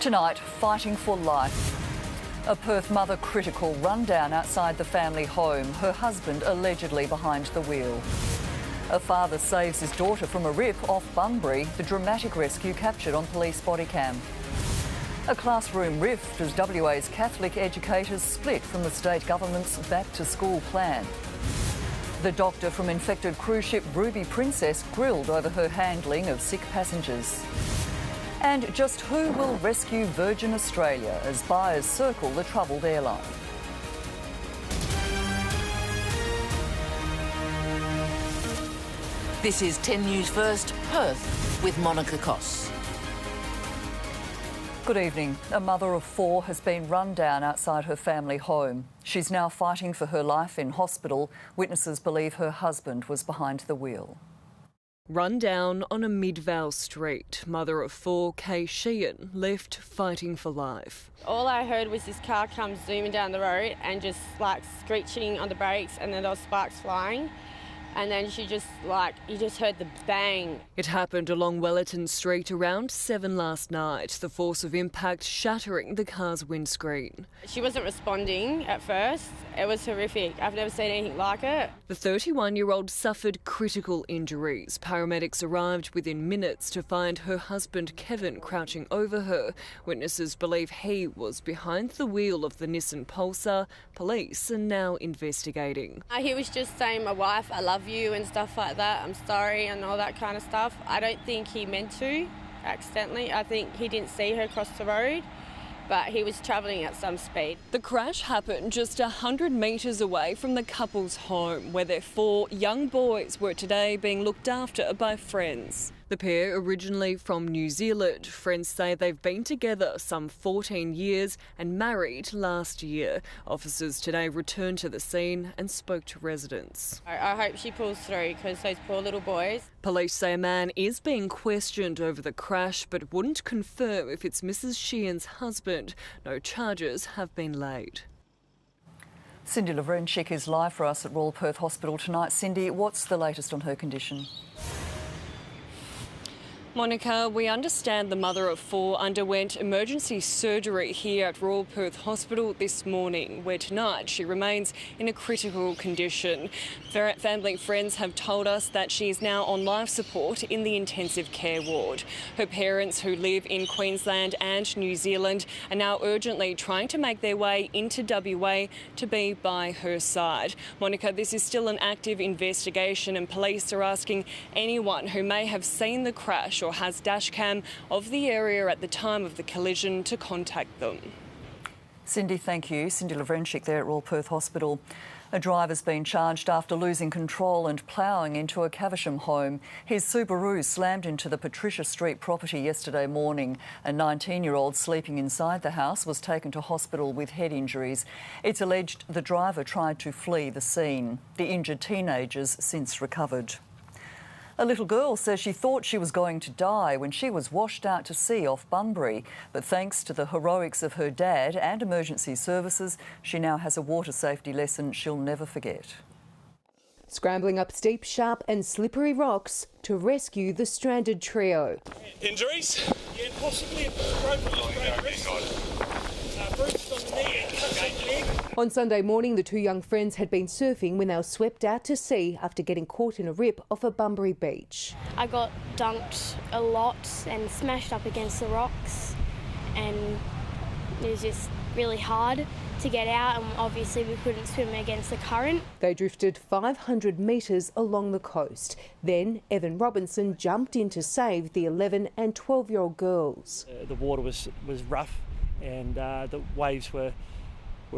Tonight, fighting for life. A Perth mother critical rundown outside the family home, her husband allegedly behind the wheel. A father saves his daughter from a rip off Bunbury, the dramatic rescue captured on police body cam. A classroom rift as WA's Catholic educators split from the state government's back-to-school plan. The doctor from infected cruise ship Ruby Princess grilled over her handling of sick passengers. And just who will rescue Virgin Australia as buyers circle the troubled airline? This is 10 News First, Perth, with Monika Kos. Good evening. A mother of four has been run down outside her family home. She's now fighting for her life in hospital. Witnesses believe her husband was behind the wheel. Run down on a Midvale street, mother of four, Kay Sheehan, left fighting for life. All I heard was this car come zooming down the road and just like screeching on the brakes, and then there was sparks flying. And then you just heard the bang. It happened along Wellerton Street around 7 last night, the force of impact shattering the car's windscreen. She wasn't responding at first. It was horrific. I've never seen anything like it. The 31-year-old suffered critical injuries. Paramedics arrived within minutes to find her husband Kevin crouching over her. Witnesses believe he was behind the wheel of the Nissan Pulsar. Police are now investigating. He was just saying, "My wife, I love you," and stuff like that. "I'm sorry," and all that kind of stuff. I don't think he meant to accidentally. I think he didn't see her cross the road, but he was travelling at some speed. The crash happened just 100 metres away from the couple's home, where their four young boys were today being looked after by friends. The pair, originally from New Zealand, friends say they've been together some 14 years and married last year. Officers today returned to the scene and spoke to residents. I hope she pulls through, because those poor little boys. Police say a man is being questioned over the crash but wouldn't confirm if it's Mrs. Sheehan's husband. No charges have been laid. Cindy Lavrenchik is live for us at Royal Perth Hospital tonight. Cindy, what's the latest on her condition? Monika, we understand the mother of four underwent emergency surgery here at Royal Perth Hospital this morning, where tonight she remains in a critical condition. Family and friends have told us that she is now on life support in the intensive care ward. Her parents, who live in Queensland and New Zealand, are now urgently trying to make their way into WA to be by her side. Monika, this is still an active investigation, and police are asking anyone who may have seen the crash or has dashcam of the area at the time of the collision to contact them. Cindy, thank you. Cindy Lavrenchik there at Royal Perth Hospital. A driver's been charged after losing control and ploughing into a Caversham home. His Subaru slammed into the Patricia Street property yesterday morning. A 19-year-old sleeping inside the house was taken to hospital with head injuries. It's alleged the driver tried to flee the scene. The injured teenager's since recovered. A little girl says she thought she was going to die when she was washed out to sea off Bunbury. But thanks to the heroics of her dad and emergency services, she now has a water safety lesson she'll never forget. Scrambling up steep, sharp and slippery rocks to rescue the stranded trio. Injuries? Yeah, possibly a broken wrist. Bruised on the knee and cuts on the leg. On Sunday morning, the two young friends had been surfing when they were swept out to sea after getting caught in a rip off a Bunbury beach. I got dunked a lot and smashed up against the rocks, and it was just really hard to get out, and obviously we couldn't swim against the current. They drifted 500 metres along the coast. Then Evan Robinson jumped in to save the 11 and 12-year-old girls. The water was rough, and the waves were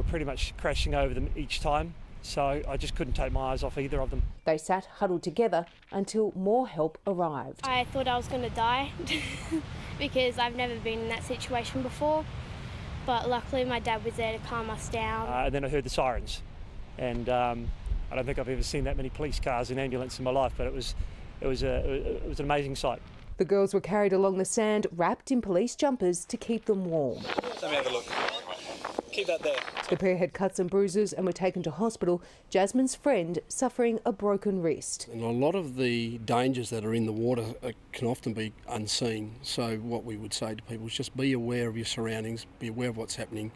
pretty much crashing over them each time, so I just couldn't take my eyes off either of them. They sat huddled together until more help arrived. I thought I was going to die because I've never been in that situation before, but luckily my dad was there to calm us down. And then I heard the sirens, and I don't think I've ever seen that many police cars and ambulance in my life, but it was an amazing sight. The girls were carried along the sand, wrapped in police jumpers to keep them warm. Let me have a look. Keep that there. The pair had cuts and bruises and were taken to hospital. Jasmine's friend suffering a broken wrist. And a lot of the dangers that are in the water can often be unseen. So what we would say to people is just be aware of your surroundings, be aware of what's happening,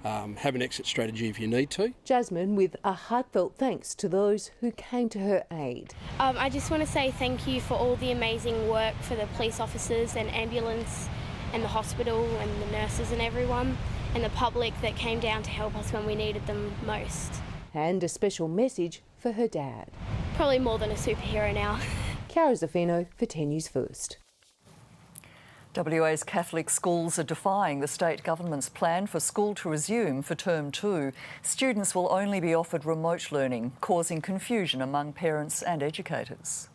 have an exit strategy if you need to. Jasmine with a heartfelt thanks to those who came to her aid. I just want to say thank you for all the amazing work for the police officers and ambulance and the hospital and the nurses and everyone, and the public that came down to help us when we needed them most. And a special message for her dad. Probably more than a superhero now. Cara Zaffino for 10 News First. WA's Catholic schools are defying the state government's plan for school to resume for term 2. Students will only be offered remote learning, causing confusion among parents and educators.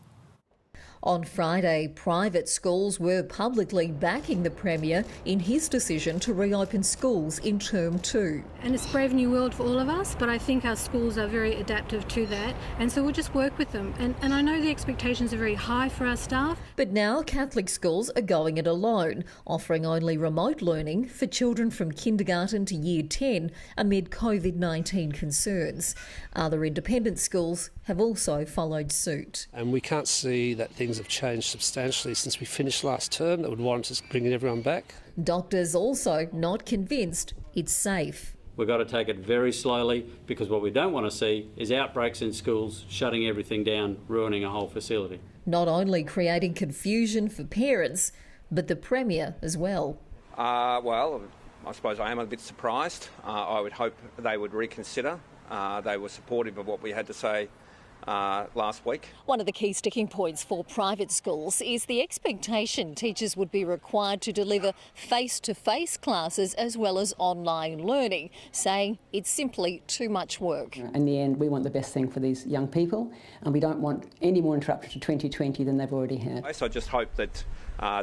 On Friday, private schools were publicly backing the Premier in his decision to reopen schools in term 2. And it's a brave new world for all of us, but I think our schools are very adaptive to that, and so we'll just work with them. And I know the expectations are very high for our staff. But now Catholic schools are going it alone, offering only remote learning for children from kindergarten to year 10 amid COVID-19 concerns. Other independent schools have also followed suit. And we can't see that things have changed substantially since we finished last term that would warrant us bringing everyone back. Doctors also not convinced it's safe. We've got to take it very slowly, because what we don't want to see is outbreaks in schools, shutting everything down, ruining a whole facility. Not only creating confusion for parents, but the Premier as well. Well, I suppose I am a bit surprised. I would hope they would reconsider. They were supportive of what we had to say last week. One of the key sticking points for private schools is the expectation teachers would be required to deliver face-to-face classes as well as online learning, saying it's simply too much work. In the end, we want the best thing for these young people, and we don't want any more interruption to 2020 than they've already had. So I just hope that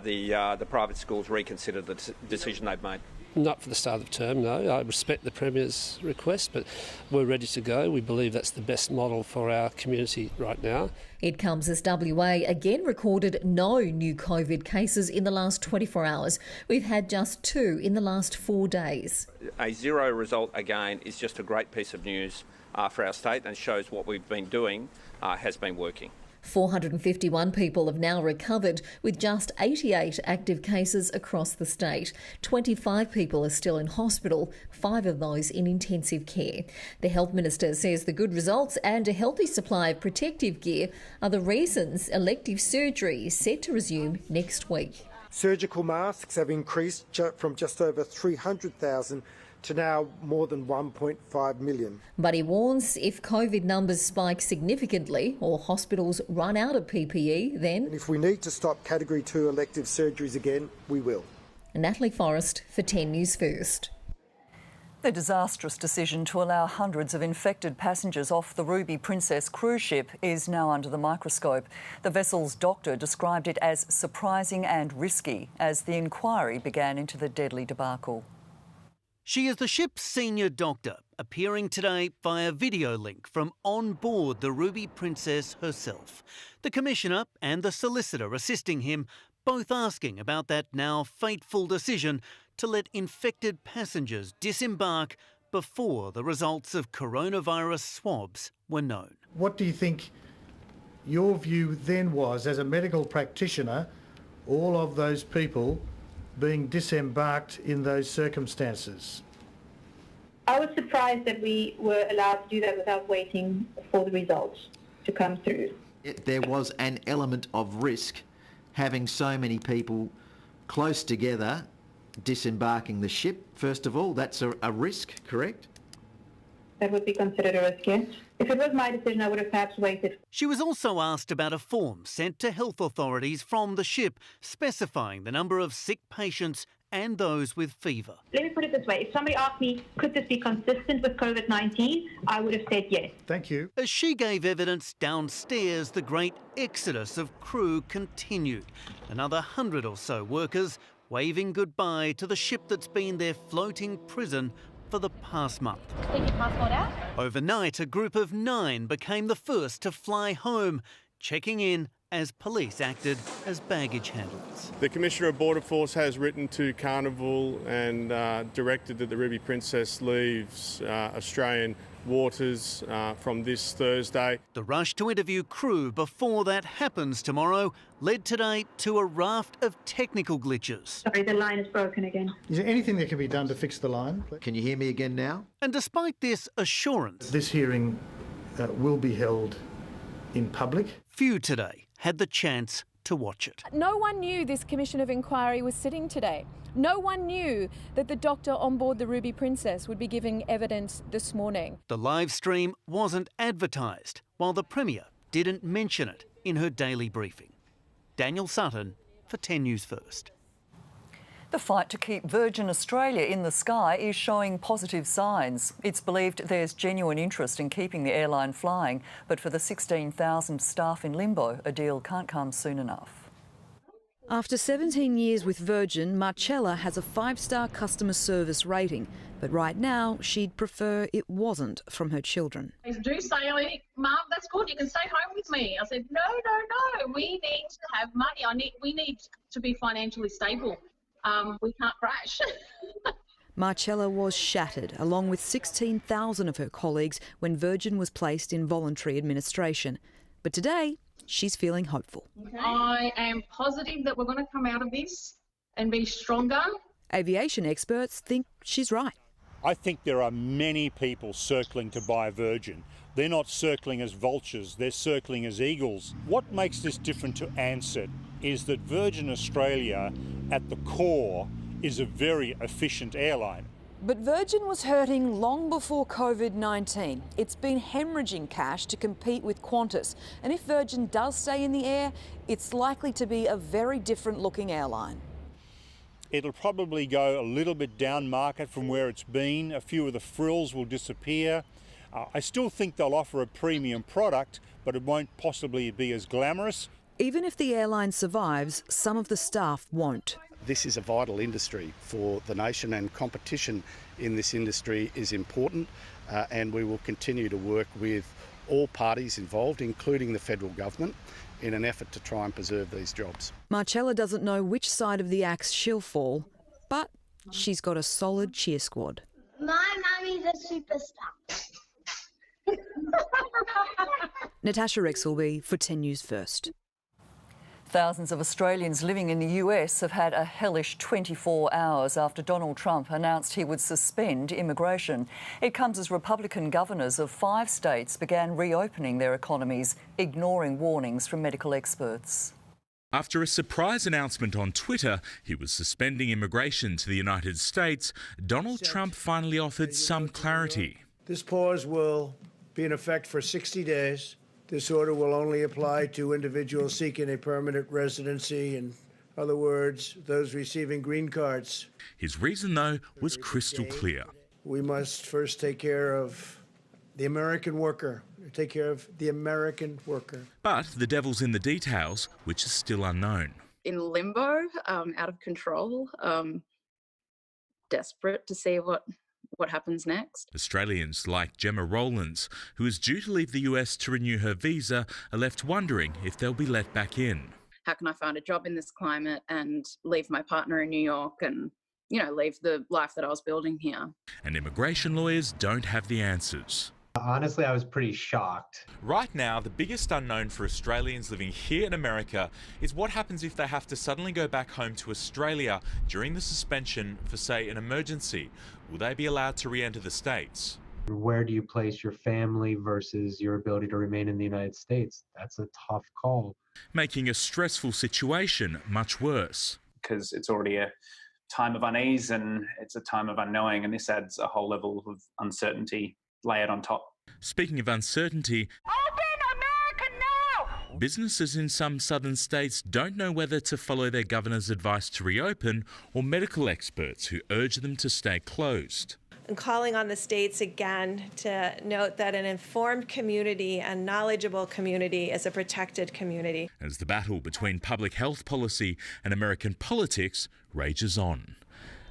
the private schools reconsider the decision they've made. Not for the start of term, no. I respect the Premier's request, but we're ready to go. We believe that's the best model for our community right now. It comes as WA again recorded no new COVID cases in the last 24 hours. We've had just 2 in the last 4 days. A 0 result again is just a great piece of news for our state, and shows what we've been doing has been working. 451 people have now recovered, with just 88 active cases across the state. 25 people are still in hospital, 5 of those in intensive care. The Health Minister says the good results and a healthy supply of protective gear are the reasons elective surgery is set to resume next week. Surgical masks have increased from just over 300,000 to now more than 1.5 million. But he warns if COVID numbers spike significantly or hospitals run out of PPE, then... And if we need to stop Category 2 elective surgeries again, we will. Natalie Forrest for 10 News First. The disastrous decision to allow hundreds of infected passengers off the Ruby Princess cruise ship is now under the microscope. The vessel's doctor described it as surprising and risky as the inquiry began into the deadly debacle. She is the ship's senior doctor, appearing today via video link from on board the Ruby Princess herself. The Commissioner and the solicitor assisting him, both asking about that now fateful decision to let infected passengers disembark before the results of coronavirus swabs were known. What do you think your view then was, as a medical practitioner, all of those people being disembarked in those circumstances? I was surprised that we were allowed to do that without waiting for the results to come through. There was an element of risk having so many people close together disembarking the ship. First of all, that's a risk, correct? That would be considered a risk, yes. If it was my decision, I would have perhaps waited. She was also asked about a form sent to health authorities from the ship specifying the number of sick patients and those with fever. Let me put it this way. If somebody asked me, could this be consistent with COVID-19, I would have said yes. Thank you. As she gave evidence downstairs, the great exodus of crew continued. Another 100 or so workers waving goodbye to the ship that's been their floating prison for the past month. Take your passport out. Overnight, a group of 9 became the first to fly home, checking in as police acted as baggage handlers. The Commissioner of Border Force has written to Carnival and directed that the Ruby Princess leaves Australian waters from this Thursday. The rush to interview crew before that happens tomorrow led today to a raft of technical glitches. Sorry, the line is broken again. Is there anything that can be done to fix the line? Can you hear me again now? And despite this assurance, This hearing will be held in public. few today had the chance to watch it. No one knew this Commission of Inquiry was sitting today. No one knew that the doctor on board the Ruby Princess would be giving evidence this morning. The live stream wasn't advertised, while the Premier didn't mention it in her daily briefing. Daniel Sutton for 10 News First. The fight to keep Virgin Australia in the sky is showing positive signs. It's believed there's genuine interest in keeping the airline flying, but for the 16,000 staff in limbo, a deal can't come soon enough. After 17 years with Virgin, Marcella has a 5-star customer service rating, but right now she'd prefer it wasn't from her children. They do say, Mum, that's good, you can stay home with me. I said, no, we need to have money. We need to be financially stable. We can't crash. Marcella was shattered, along with 16,000 of her colleagues, when Virgin was placed in voluntary administration. But today, she's feeling hopeful. I am positive that we're going to come out of this and be stronger. Aviation experts think she's right. I think there are many people circling to buy Virgin. They're not circling as vultures, they're circling as eagles. What makes this different to Ansett is that Virgin Australia, at the core, is a very efficient airline. But Virgin was hurting long before COVID-19. It's been hemorrhaging cash to compete with Qantas. And if Virgin does stay in the air, it's likely to be a very different looking airline. It'll probably go a little bit down market from where it's been. A few of the frills will disappear. I still think they'll offer a premium product, but it won't possibly be as glamorous. Even if the airline survives, some of the staff won't. This is a vital industry for the nation, and competition in this industry is important, and we will continue to work with all parties involved, including the federal government, in an effort to try and preserve these jobs. Marcella doesn't know which side of the axe she'll fall, but she's got a solid cheer squad. My mummy's a superstar. Natasha Rexelby for 10 News First. Thousands of Australians living in the US have had a hellish 24 hours after Donald Trump announced he would suspend immigration. It comes as Republican governors of 5 states began reopening their economies, ignoring warnings from medical experts. After a surprise announcement on Twitter he was suspending immigration to the United States, Donald Trump finally offered some clarity. This pause will be in effect for 60 days. This order will only apply to individuals seeking a permanent residency, in other words, those receiving green cards. His reason, though, was crystal clear. We must first take care of the American worker, take care of the American worker. But the devil's in the details, which is still unknown. In limbo, out of control, desperate to see what happens next. Australians like Gemma Rowlands, who is due to leave the US to renew her visa, are left wondering if they'll be let back in. How can I find a job in this climate and leave my partner in New York and, leave the life that I was building here? And immigration lawyers don't have the answers. Honestly, I was pretty shocked. Right now, the biggest unknown for Australians living here in America is what happens if they have to suddenly go back home to Australia during the suspension for, say, an emergency. Will they be allowed to re-enter the States? Where do you place your family versus your ability to remain in the United States? That's a tough call. Making a stressful situation much worse. Because it's already a time of unease and it's a time of unknowing, and this adds a whole level of uncertainty layered on top. Speaking of uncertainty, Open America now! Businesses in some southern states don't know whether to follow their governor's advice to reopen or medical experts who urge them to stay closed. And calling on the states again to note that an informed community and knowledgeable community is a protected community. As the battle between public health policy and American politics rages on.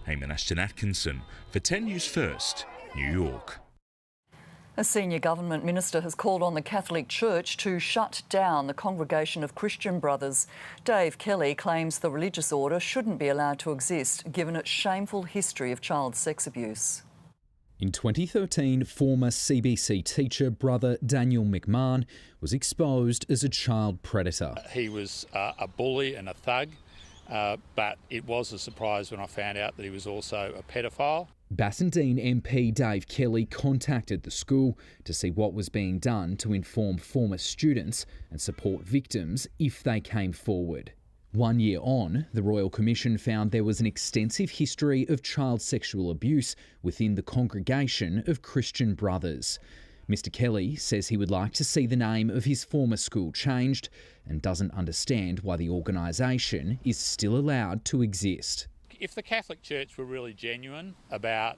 Eamon Ashton Atkinson for 10 News First, New York. A senior government minister has called on the Catholic Church to shut down the Congregation of Christian Brothers. Dave Kelly claims the religious order shouldn't be allowed to exist, given its shameful history of child sex abuse. In 2013, former CBC teacher brother Daniel McMahon was exposed as a child predator. He was a bully and a thug, but it was a surprise when I found out that he was also a pedophile. Bassendean MP Dave Kelly contacted the school to see what was being done to inform former students and support victims if they came forward. 1 year on, the Royal Commission found there was an extensive history of child sexual abuse within the Congregation of Christian Brothers. Mr Kelly says he would like to see the name of his former school changed and doesn't understand why the organisation is still allowed to exist. If the Catholic Church were really genuine about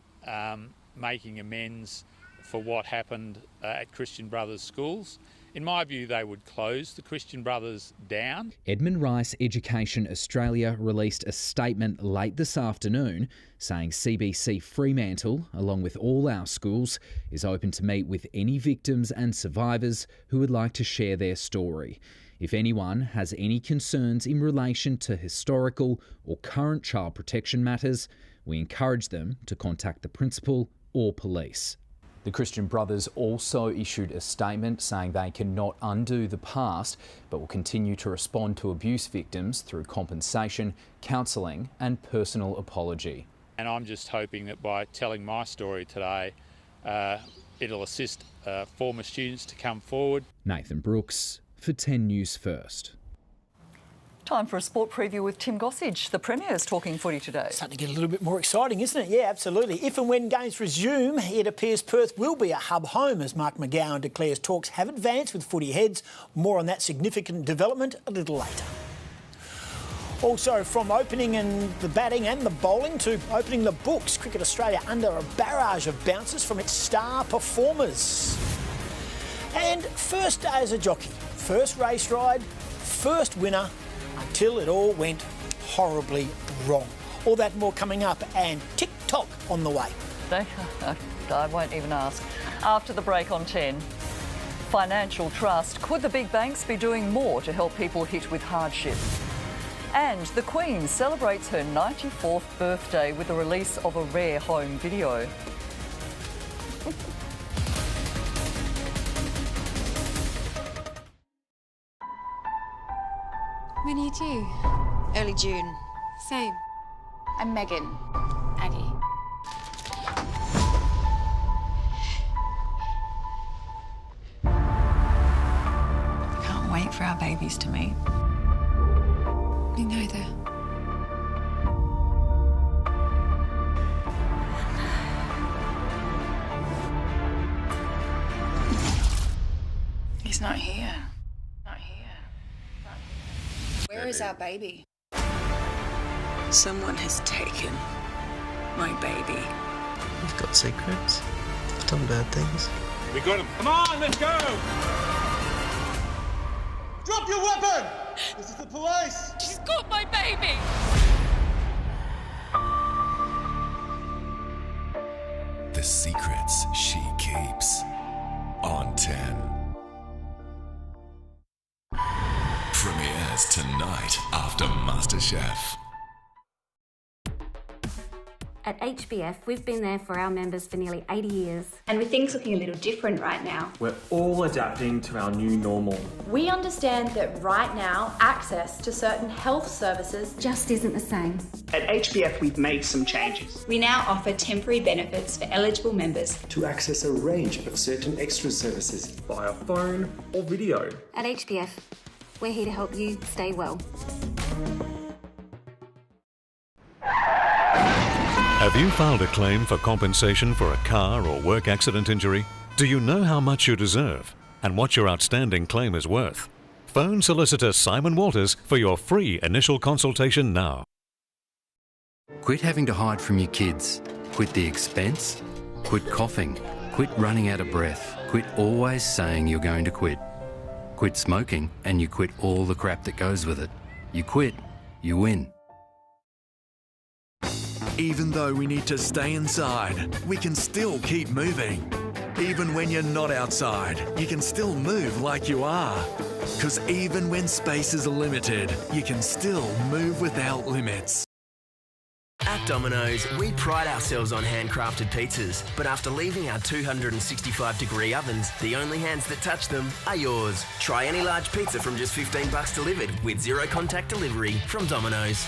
making amends for what happened at Christian Brothers schools, in my view, they would close the Christian Brothers down. Edmund Rice Education Australia released a statement late this afternoon saying CBC Fremantle, along with all our schools, is open to meet with any victims and survivors who would like to share their story. If anyone has any concerns in relation to historical or current child protection matters, we encourage them to contact the principal or police. The Christian Brothers also issued a statement saying they cannot undo the past but will continue to respond to abuse victims through compensation, counselling and personal apology. And I'm just hoping that by telling my story today, it'll assist former students to come forward. Nathan Brooks for 10 News First. Time for a sport preview with Tim Gossage. The Premier's talking footy today. Starting to get a little bit more exciting, isn't it? Yeah, absolutely. If and when games resume, it appears Perth will be a hub home as Mark McGowan declares talks have advanced with footy heads. More on that significant development a little later. Also, from opening and the batting and the bowling to opening the books, Cricket Australia under a barrage of bounces from its star performers. And first day as a jockey, first race ride, first winner, until it all went horribly wrong. All that and more coming up, and TikTok on the way. I won't even ask. After the break on 10, financial trust. Could the big banks be doing more to help people hit with hardship? And the Queen celebrates her 94th birthday with the release of a rare home video. When are you due? Early June. Same. I'm Megan. Aggie. Can't wait for our babies to meet. Me neither. He's not here. Where is our baby? Someone has taken my baby. You've got secrets. You've done bad things. We got him. Come on, let's go! Drop your weapon! This is the police! She's got my baby! The secrets she keeps. On 10. Premieres tonight after MasterChef. At HBF, we've been there for our members for nearly 80 years. And with things looking a little different right now, we're all adapting to our new normal. We understand that right now, access to certain health services just isn't the same. At HBF, we've made some changes. We now offer temporary benefits for eligible members to access a range of certain extra services via phone or video. At HBF, we're here to help you stay well. Have you filed a claim for compensation for a car or work accident injury? Do you know how much you deserve and what your outstanding claim is worth? Phone solicitor Simon Walters for your free initial consultation now. Quit having to hide from your kids. Quit the expense. Quit coughing. Quit running out of breath. Quit always saying you're going to quit. Quit smoking and you quit all the crap that goes with it. You quit, you win. Even though we need to stay inside, we can still keep moving. Even when you're not outside, you can still move like you are. Because even when space is limited, you can still move without limits. At Domino's, we pride ourselves on handcrafted pizzas, but after leaving our 265-degree ovens, the only hands that touch them are yours. Try any large pizza from just $15 delivered with zero contact delivery from Domino's.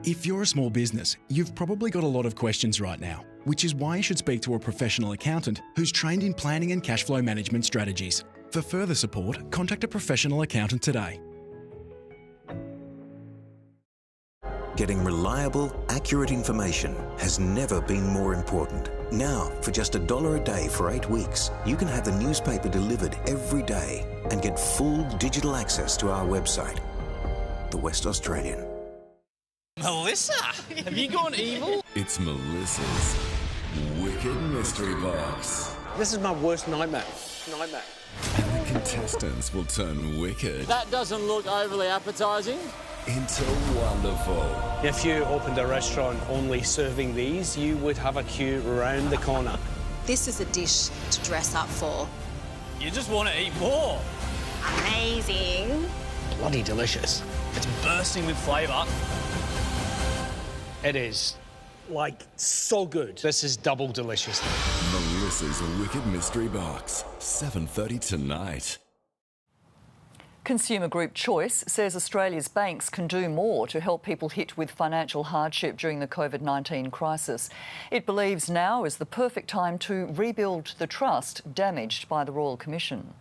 If you're a small business, you've probably got a lot of questions right now, which is why you should speak to a professional accountant who's trained in planning and cash flow management strategies. For further support, contact a professional accountant today. Getting reliable, accurate information has never been more important. Now, for just $1 a day for 8 weeks, you can have the newspaper delivered every day and get full digital access to our website, The West Australian. Melissa, have you gone evil? It's Melissa's Wicked Mystery Box. This is my worst nightmare. And the contestants will turn wicked That doesn't look overly appetising. into wonderful. If you opened a restaurant only serving these, you would have a queue around the corner. This is a dish to dress up for. You just want to eat more. Amazing. Bloody delicious. It's bursting with flavour. It is, like, so good. This is double delicious. Melissa's Wicked Mystery Box, 7:30 tonight. Consumer group Choice says Australia's banks can do more to help people hit with financial hardship during the COVID-19 crisis. It believes now is the perfect time to rebuild the trust damaged by the Royal Commission.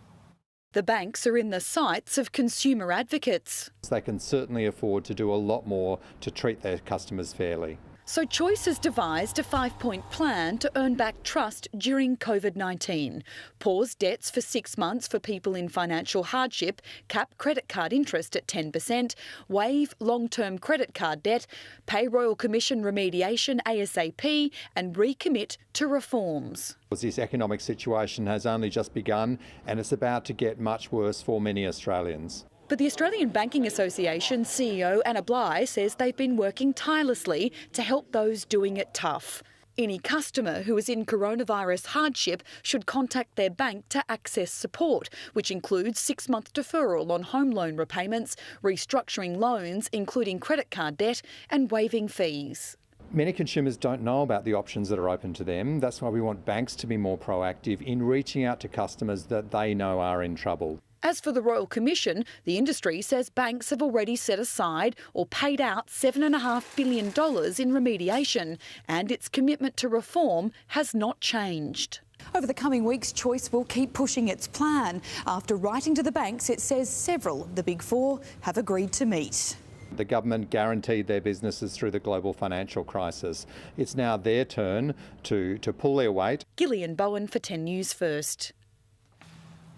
The banks are in the sights of consumer advocates. They can certainly afford to do a lot more to treat their customers fairly. So Choice has devised a 5-point plan to earn back trust during COVID-19. Pause debts for 6 months for people in financial hardship, cap credit card interest at 10%, waive long-term credit card debt, pay Royal Commission remediation ASAP and recommit to reforms. This economic situation has only just begun and it's about to get much worse for many Australians. But the Australian Banking Association CEO Anna Bligh says they've been working tirelessly to help those doing it tough. Any customer who is in coronavirus hardship should contact their bank to access support, which includes 6-month deferral on home loan repayments, restructuring loans, including credit card debt, and waiving fees. Many consumers don't know about the options that are open to them. That's why we want banks to be more proactive in reaching out to customers that they know are in trouble. As for the Royal Commission, the industry says banks have already set aside or paid out $7.5 billion in remediation, and its commitment to reform has not changed. Over the coming weeks, Choice will keep pushing its plan. After writing to the banks, it says several of the Big Four have agreed to meet. The government guaranteed their businesses through the global financial crisis. It's now their turn to pull their weight. Gillian Bowen for 10 News First.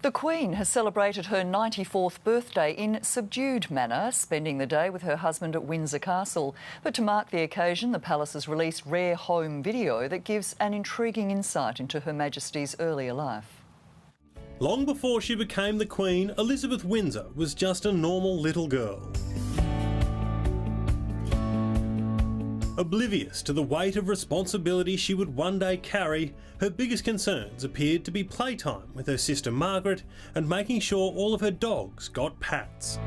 The Queen has celebrated her 94th birthday in subdued manner, spending the day with her husband at Windsor Castle. But to mark the occasion, the palace has released rare home video that gives an intriguing insight into Her Majesty's earlier life. Long before she became the Queen, Elizabeth Windsor was just a normal little girl. Oblivious to the weight of responsibility she would one day carry, her biggest concerns appeared to be playtime with her sister Margaret and making sure all of her dogs got pats.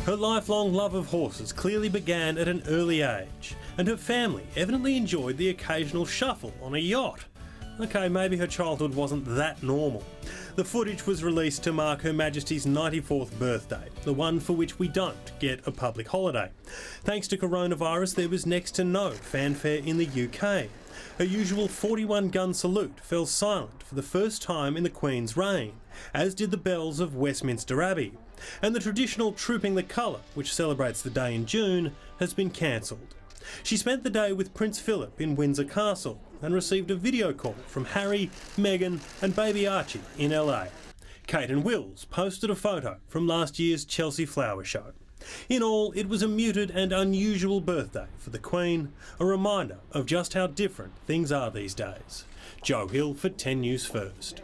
Her lifelong love of horses clearly began at an early age, and her family evidently enjoyed the occasional shuffle on a yacht. Okay, maybe her childhood wasn't that normal. The footage was released to mark Her Majesty's 94th birthday, the one for which we don't get a public holiday. Thanks to coronavirus, there was next to no fanfare in the UK. Her usual 41-gun salute fell silent for the first time in the Queen's reign, as did the bells of Westminster Abbey. And the traditional Trooping the Colour, which celebrates the day in June, has been cancelled. She spent the day with Prince Philip in Windsor Castle and received a video call from Harry, Meghan and baby Archie in LA. Kate and Wills posted a photo from last year's Chelsea Flower Show. In all, it was a muted and unusual birthday for the Queen, a reminder of just how different things are these days. Joe Hill for 10 News First.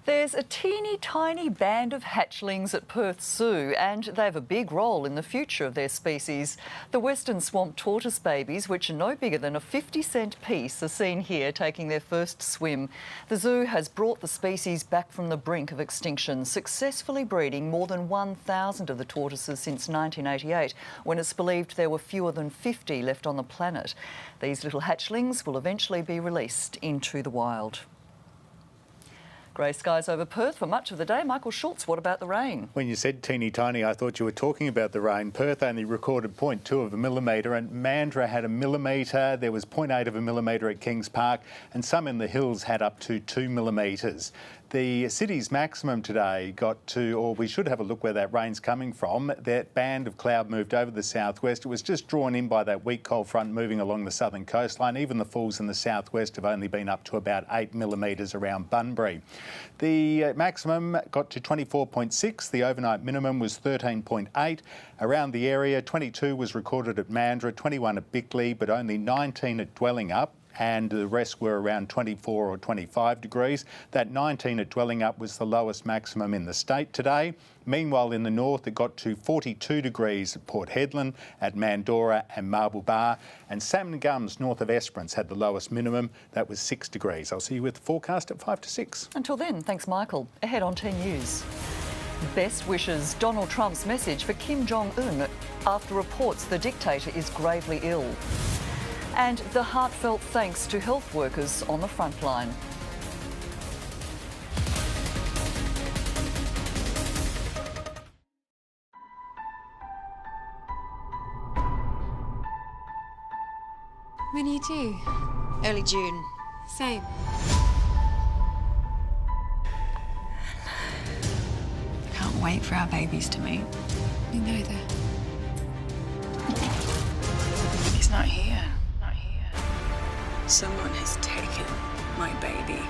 There's a teeny tiny band of hatchlings at Perth Zoo and they have a big role in the future of their species. The western swamp tortoise babies, which are no bigger than a 50-cent piece, are seen here taking their first swim. The zoo has brought the species back from the brink of extinction, successfully breeding more than 1,000 of the tortoises since 1988, when it's believed there were fewer than 50 left on the planet. These little hatchlings will eventually be released into the wild. Grey skies over Perth for much of the day. Michael Schultz, what about the rain? When you said teeny tiny, I thought you were talking about the rain. Perth only recorded 0.2 of a millimetre and Mandurah had a millimetre. There was 0.8 of a millimetre at Kings Park and some in the hills had up to 2 millimetres. The city's maximum today got to, or we should have a look where that rain's coming from. That band of cloud moved over the southwest. It was just drawn in by that weak cold front moving along the southern coastline. Even the falls in the southwest have only been up to about 8 millimetres around Bunbury. The maximum got to 24.6. The overnight minimum was 13.8. Around the area, 22 was recorded at Mandurah, 21 at Bickley, but only 19 at Dwelling Up, and the rest were around 24 or 25 degrees. That 19 at Dwelling Up was the lowest maximum in the state today. Meanwhile, in the north, it got to 42 degrees at Port Hedland, at Mandorah and Marble Bar, and Salmon Gums north of Esperance had the lowest minimum. That was 6 degrees. I'll see you with the forecast at 5 to 6. Until then, thanks, Michael. Ahead on 10 News. Best wishes. Donald Trump's message for Kim Jong-un after reports the dictator is gravely ill. And the heartfelt thanks to health workers on the front line. When are you due? Early June. Same. Can't wait for our babies to meet. You know that. He's not here. Someone has taken my baby.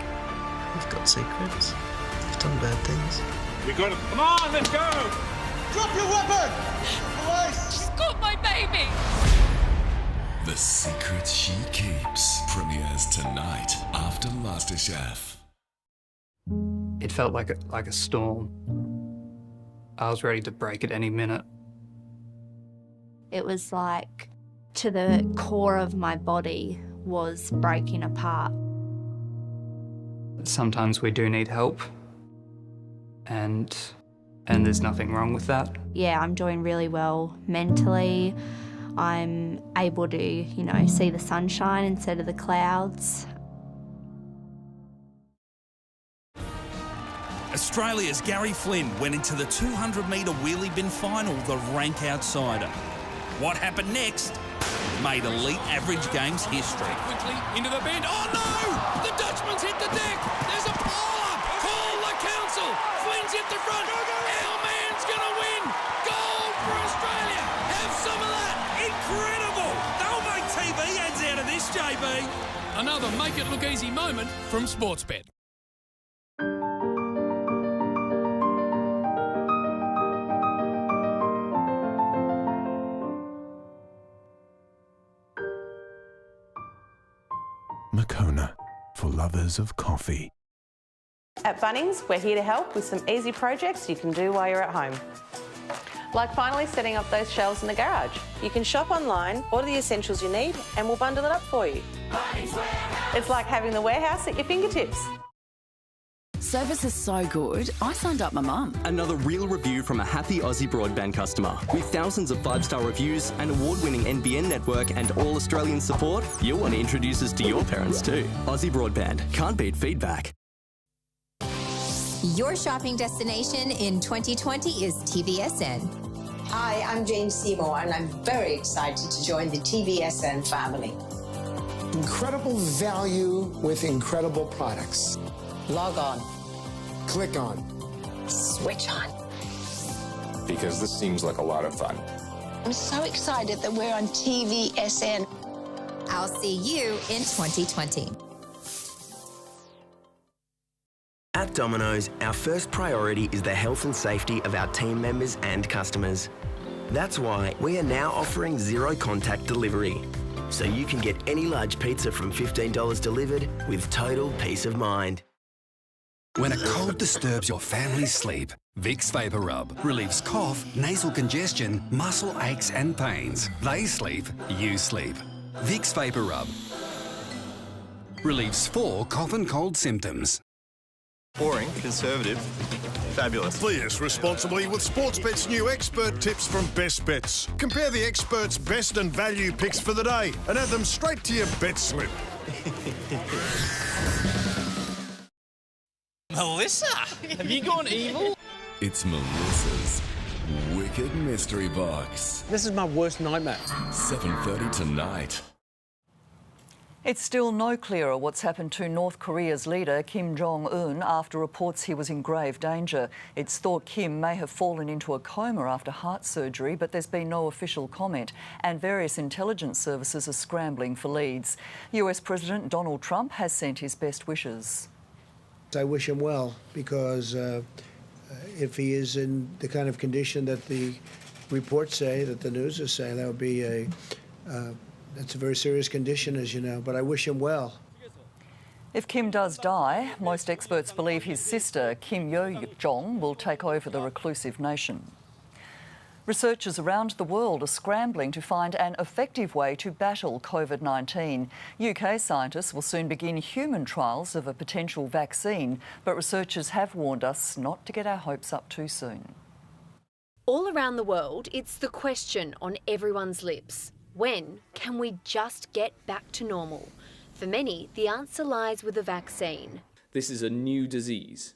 We've got secrets. We've done bad things. We got him. Come on, let's go! Drop your weapon! Police! She's got my baby! The Secret She Keeps premieres tonight after MasterChef. It felt like a storm. I was ready to break at any minute. It was like to the core of my body was breaking apart. Sometimes we do need help, and there's nothing wrong with that. Yeah, I'm doing really well mentally. I'm able to, see the sunshine instead of the clouds. Australia's Gary Flynn went into the 200-metre wheelie bin final, the rank outsider. What happened next made elite average games history. Quickly into the bend. Oh no! The Dutchman's hit the deck. There's a pile-up. Call the council. Flynn's hit the front. Our man's gonna win. Gold for Australia. Have some of that. Incredible! They'll make TV ads out of this, JB. Another make it look easy moment from Sportsbet. Moccona, for lovers of coffee. At Bunnings, we're here to help with some easy projects you can do while you're at home. Like finally setting up those shelves in the garage. You can shop online, order the essentials you need, and we'll bundle it up for you. It's like having the warehouse at your fingertips. Service is so good, I signed up my mum. Another real review from a happy Aussie broadband customer. With thousands of 5-star reviews, an award-winning NBN network and all Australian support, you'll want to introduce us to your parents too. Aussie Broadband. Can't beat feedback. Your shopping destination in 2020 is TVSN. Hi, I'm Jane Seymour and I'm very excited to join the TVSN family. Incredible value with incredible products. Log on. Click on. Switch on. Because this seems like a lot of fun. I'm so excited that we're on TVSN. I'll see you in 2020. At Domino's, our first priority is the health and safety of our team members and customers. That's why we are now offering zero-contact delivery, so you can get any large pizza from $15 delivered with total peace of mind. When a cold disturbs your family's sleep, Vicks Vapor Rub relieves cough, nasal congestion, muscle aches and pains. They sleep, you sleep. Vicks Vapor Rub relieves 4 cough and cold symptoms. Boring, conservative, fabulous. Play us responsibly with Sportsbet's new expert tips from Best Bets. Compare the experts' best and value picks for the day and add them straight to your bet slip. Melissa, have you gone evil? It's Melissa's Wicked Mystery Box. This is my worst nightmare. 7:30 tonight. It's still no clearer what's happened to North Korea's leader Kim Jong-un after reports he was in grave danger. It's thought Kim may have fallen into a coma after heart surgery, but there's been no official comment, and various intelligence services are scrambling for leads. US President Donald Trump has sent his best wishes. I wish him well, because if he is in the kind of condition that the reports say, that the news is saying, that would be that's a very serious condition, as you know, but I wish him well. If Kim does die, most experts believe his sister, Kim Yo-jong, will take over the reclusive nation. Researchers around the world are scrambling to find an effective way to battle COVID-19. UK scientists will soon begin human trials of a potential vaccine, but researchers have warned us not to get our hopes up too soon. All around the world, it's the question on everyone's lips. When can we just get back to normal? For many, the answer lies with a vaccine. This is a new disease.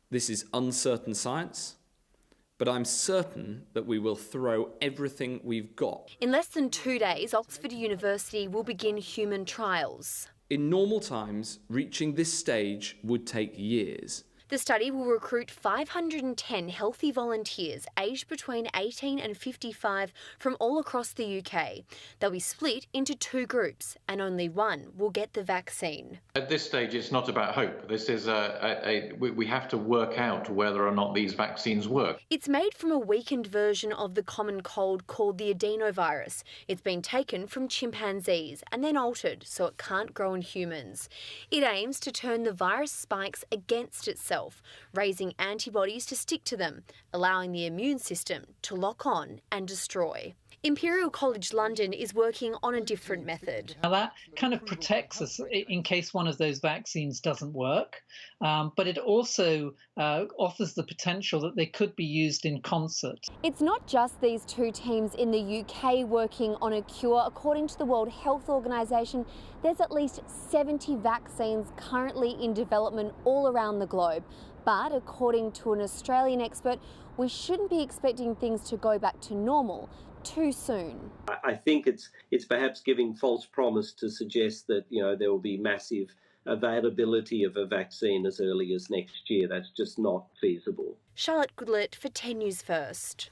This is uncertain science, but I'm certain that we will throw everything we've got. In less than 2 days, Oxford University will begin human trials. In normal times, reaching this stage would take years. The study will recruit 510 healthy volunteers aged between 18 and 55 from all across the UK. They'll be split into 2 groups and only one will get the vaccine. At this stage, it's not about hope. This is we have to work out whether or not these vaccines work. It's made from a weakened version of the common cold called the adenovirus. It's been taken from chimpanzees and then altered so it can't grow in humans. It aims to turn the virus spikes against itself, raising antibodies to stick to them, allowing the immune system to lock on and destroy. Imperial College London is working on a different method. Now that kind of protects us in case one of those vaccines doesn't work, but it also offers the potential that they could be used in concert. It's not just these 2 teams in the UK working on a cure. According to the World Health Organization, there's at least 70 vaccines currently in development all around the globe. But according to an Australian expert, we shouldn't be expecting things to go back to normal too soon. I think it's perhaps giving false promise to suggest that, you know, there will be massive availability of a vaccine as early as next year. That's just not feasible. Charlotte Goodlett for 10 News First.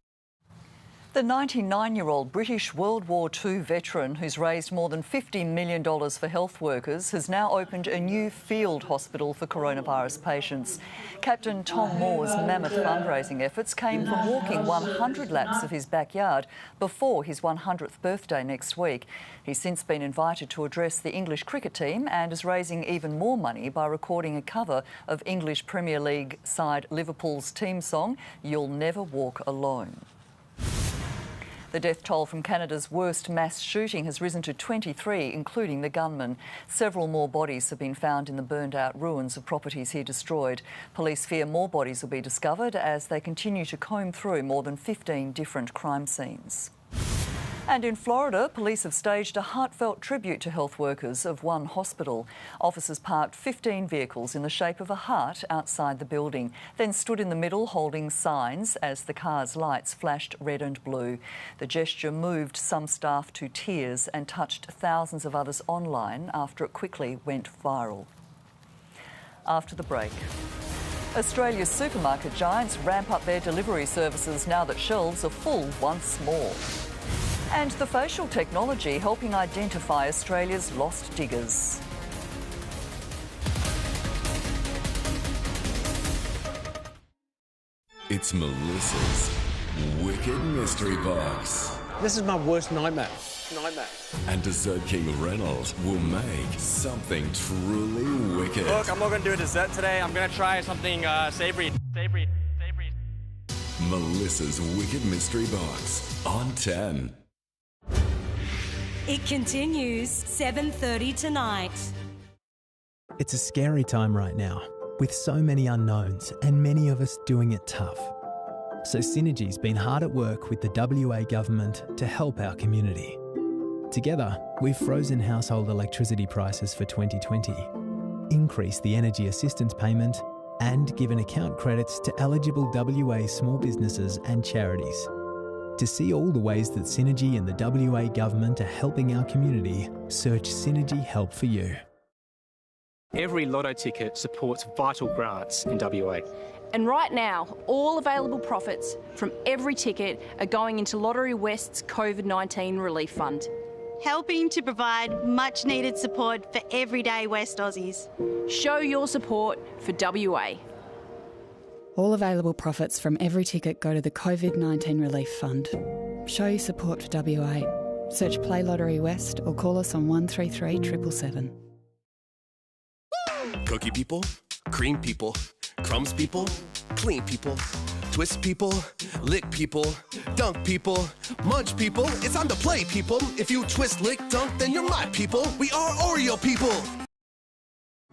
The 99-year-old British World War II veteran who's raised more than $50 million for health workers has now opened a new field hospital for coronavirus patients. Captain Tom Moore's mammoth fundraising efforts came from walking 100 laps of his backyard before his 100th birthday next week. He's since been invited to address the English cricket team and is raising even more money by recording a cover of English Premier League side Liverpool's team song, You'll Never Walk Alone. The death toll from Canada's worst mass shooting has risen to 23, including the gunman. Several more bodies have been found in the burned-out ruins of properties he destroyed. Police fear more bodies will be discovered as they continue to comb through more than 15 different crime scenes. And in Florida, police have staged a heartfelt tribute to health workers of one hospital. Officers parked 15 vehicles in the shape of a heart outside the building, then stood in the middle holding signs as the car's lights flashed red and blue. The gesture moved some staff to tears and touched thousands of others online after it quickly went viral. After the break. Australia's supermarket giants ramp up their delivery services now that shelves are full once more. And the facial technology helping identify Australia's lost diggers. It's Melissa's Wicked Mystery Box. This is my worst nightmare. nightmare. And Dessert King Reynolds will make something truly wicked. Look, I'm not going to do a dessert today. I'm going to try something savoury. Melissa's Wicked Mystery Box on 10. It continues 7:30 tonight. It's a scary time right now, with so many unknowns and many of us doing it tough. So Synergy's been hard at work with the WA government to help our community. Together, we've frozen household electricity prices for 2020, increased the energy assistance payment, and given account credits to eligible WA small businesses and charities. To see all the ways that Synergy and the WA government are helping our community, search Synergy Help for You. Every lotto ticket supports vital grants in WA. And right now, all available profits from every ticket are going into Lottery West's COVID-19 Relief Fund, helping to provide much-needed support for everyday West Aussies. Show your support for WA. All available profits from every ticket go to the COVID-19 Relief Fund. Show your support for WA. Search Play Lottery West or call us on 133 777. Cookie people, cream people, crumbs people, clean people, twist people, lick people, dunk people, munch people. It's on the play, people. If you twist, lick, dunk, then you're my people. We are Oreo people.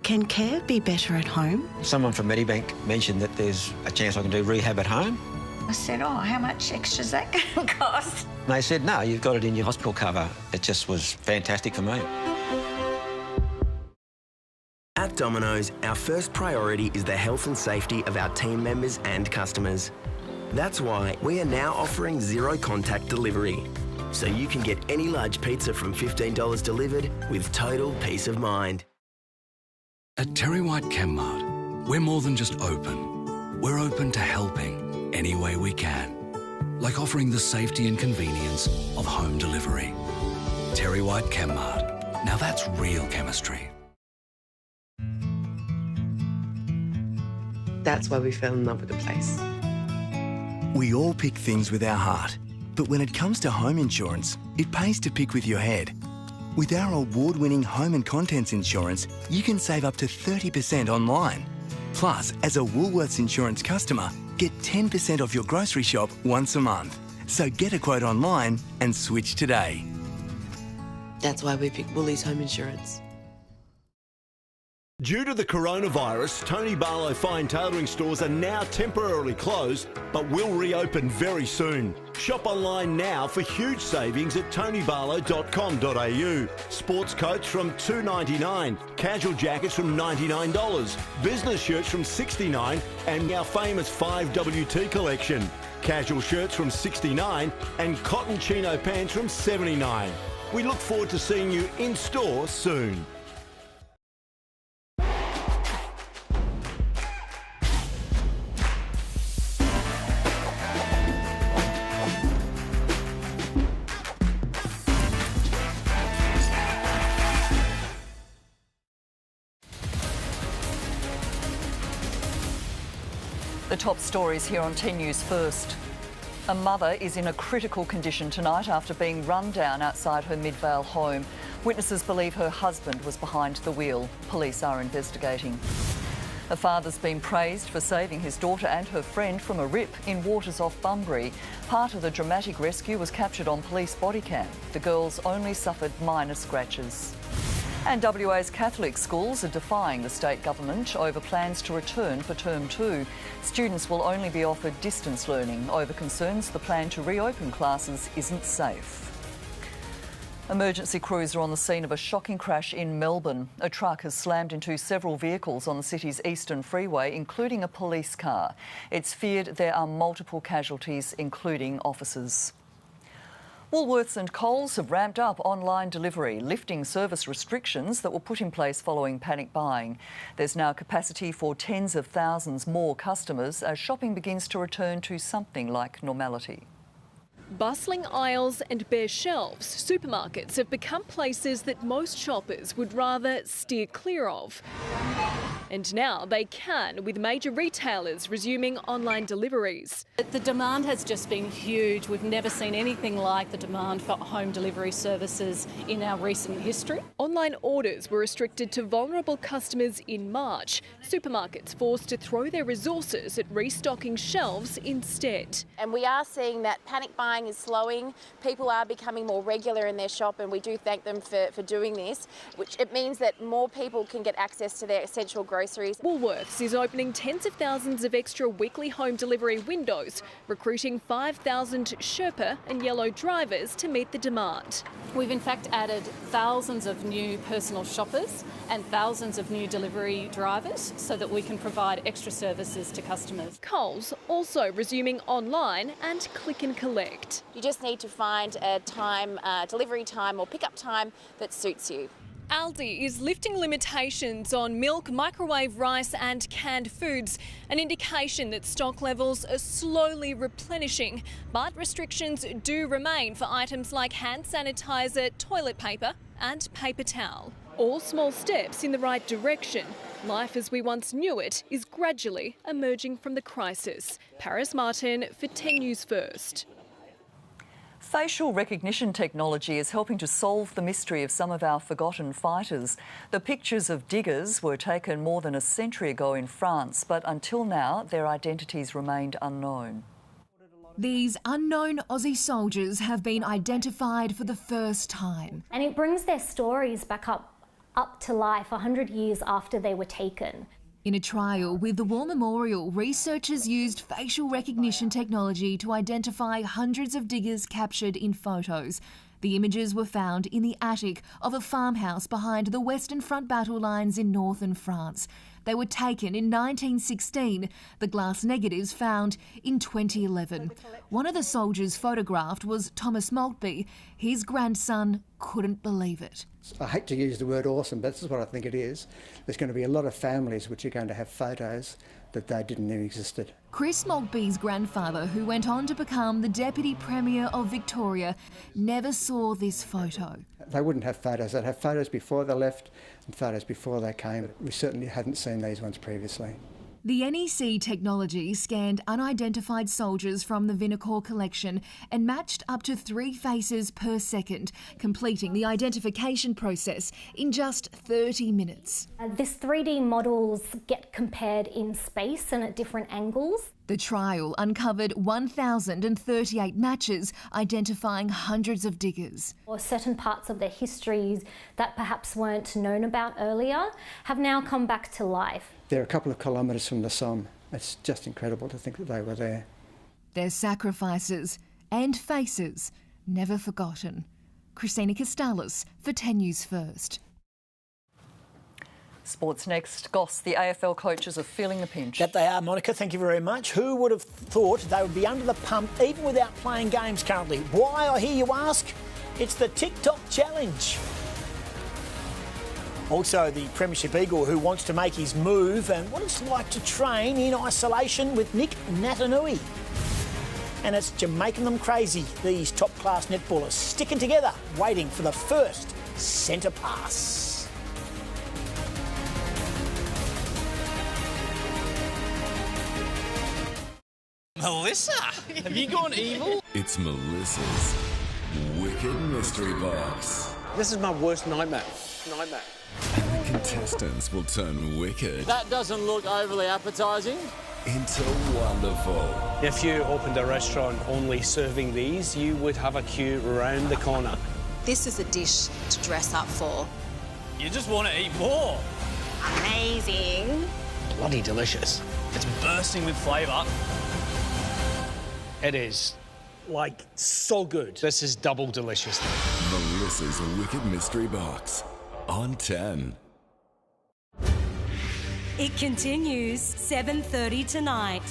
Can care be better at home? Someone from Medibank mentioned that there's a chance I can do rehab at home. I said, oh, how much extra is that going to cost? And they said, no, you've got it in your hospital cover. It just was fantastic for me. At Domino's, our first priority is the health and safety of our team members and customers. That's why we are now offering zero-contact delivery, so you can get any large pizza from $15 delivered with total peace of mind. At Terry White Chemmart, we're more than just open. We're open to helping any way we can, like offering the safety and convenience of home delivery. Terry White Chemmart. Now that's real chemistry. That's why we fell in love with the place. We all pick things with our heart, but when it comes to home insurance, it pays to pick with your head. With our award-winning home and contents insurance, you can save up to 30% online. Plus, as a Woolworths Insurance customer, get 10% off your grocery shop once a month. So get a quote online and switch today. That's why we picked Woolies Home Insurance. Due to the coronavirus, Tony Barlow Fine Tailoring stores are now temporarily closed, but will reopen very soon. Shop online now for huge savings at tonybarlow.com.au. Sports coats from $2.99, casual jackets from $99, business shirts from $69, and our famous 5WT collection. Casual shirts from $69 and cotton chino pants from $79. We look forward to seeing you in store soon. The top stories here on 10 News first. A mother is in a critical condition tonight after being run down outside her Midvale home. Witnesses believe her husband was behind the wheel. Police are investigating. A father's been praised for saving his daughter and her friend from a rip in waters off Bunbury. Part of the dramatic rescue was captured on police body cam. The girls only suffered minor scratches. And WA's Catholic schools are defying the state government over plans to return for Term 2. Students will only be offered distance learning over concerns the plan to reopen classes isn't safe. Emergency crews are on the scene of a shocking crash in Melbourne. A truck has slammed into several vehicles on the city's eastern freeway, including a police car. It's feared there are multiple casualties, including officers. Woolworths and Coles have ramped up online delivery, lifting service restrictions that were put in place following panic buying. There's now capacity for tens of thousands more customers as shopping begins to return to something like normality. Bustling aisles and bare shelves, supermarkets have become places that most shoppers would rather steer clear of. And now they can, with major retailers resuming online deliveries. The demand has just been huge. We've never seen anything like the demand for home delivery services in our recent history. Online orders were restricted to vulnerable customers in March. Supermarkets forced to throw their resources at restocking shelves instead. And we are seeing that panic buying is slowing. People are becoming more regular in their shop, and we do thank them for doing this, which it means that more people can get access to their essential groceries. Woolworths is opening tens of thousands of extra weekly home delivery windows, recruiting 5,000 Sherpa and yellow drivers to meet the demand. We've in fact added thousands of new personal shoppers and thousands of new delivery drivers so that we can provide extra services to customers. Coles also resuming online and click and collect. You just need to find a time, delivery time or pickup time that suits you. Aldi is lifting limitations on milk, microwave rice and canned foods, an indication that stock levels are slowly replenishing. But restrictions do remain for items like hand sanitizer, toilet paper and paper towel. All small steps in the right direction. Life as we once knew it is gradually emerging from the crisis. Paris Martin for 10 News First. Facial recognition technology is helping to solve the mystery of some of our forgotten fighters. The pictures of diggers were taken more than a century ago in France, but until now their identities remained unknown. These unknown Aussie soldiers have been identified for the first time. And it brings their stories back up to life 100 years after they were taken. In a trial with the War Memorial, researchers used facial recognition technology to identify hundreds of diggers captured in photos. The images were found in the attic of a farmhouse behind the Western Front battle lines in northern France. They were taken in 1916, the glass negatives found in 2011. One of the soldiers photographed was Thomas Maltby. His grandson couldn't believe it. I hate to use the word awesome, but this is what I think it is. There's going to be a lot of families which are going to have photos that they didn't know existed. Chris Maltby's grandfather, who went on to become the Deputy Premier of Victoria, never saw this photo. They wouldn't have photos. They'd have photos before they left and photos before they came. We certainly hadn't seen these ones previously. The NEC technology scanned unidentified soldiers from the Vinocour collection and matched up to 3 faces per second, completing the identification process in just 30 minutes. This 3D models get compared in space and at different angles. The trial uncovered 1,038 matches, identifying hundreds of diggers. Or certain parts of their histories that perhaps weren't known about earlier have now come back to life. They're a couple of kilometres from the Somme. It's just incredible to think that they were there. Their sacrifices and faces never forgotten. Christina Costalis for 10 News First. Sports next. Goss, the AFL coaches are feeling the pinch. That they are, Monika. Thank you very much. Who would have thought they would be under the pump even without playing games currently? Why, I hear you ask? It's the TikTok challenge. Also, the Premiership Eagle who wants to make his move and what it's like to train in isolation with Nick Natanui. And it's Jamaican them crazy, these top-class netballers sticking together, waiting for the first centre pass. Melissa, have you gone evil? It's Melissa's Wicked Mystery Box. This is my worst nightmare. And the contestants will turn wicked That doesn't look overly appetising. into wonderful. If you opened a restaurant only serving these, you would have a queue around the corner. This is a dish to dress up for. You just want to eat more. Amazing. Bloody delicious. It's bursting with flavour. It is, like, so good. This is double delicious. Melissa's Wicked Mystery Box on 10. It continues 7:30 tonight.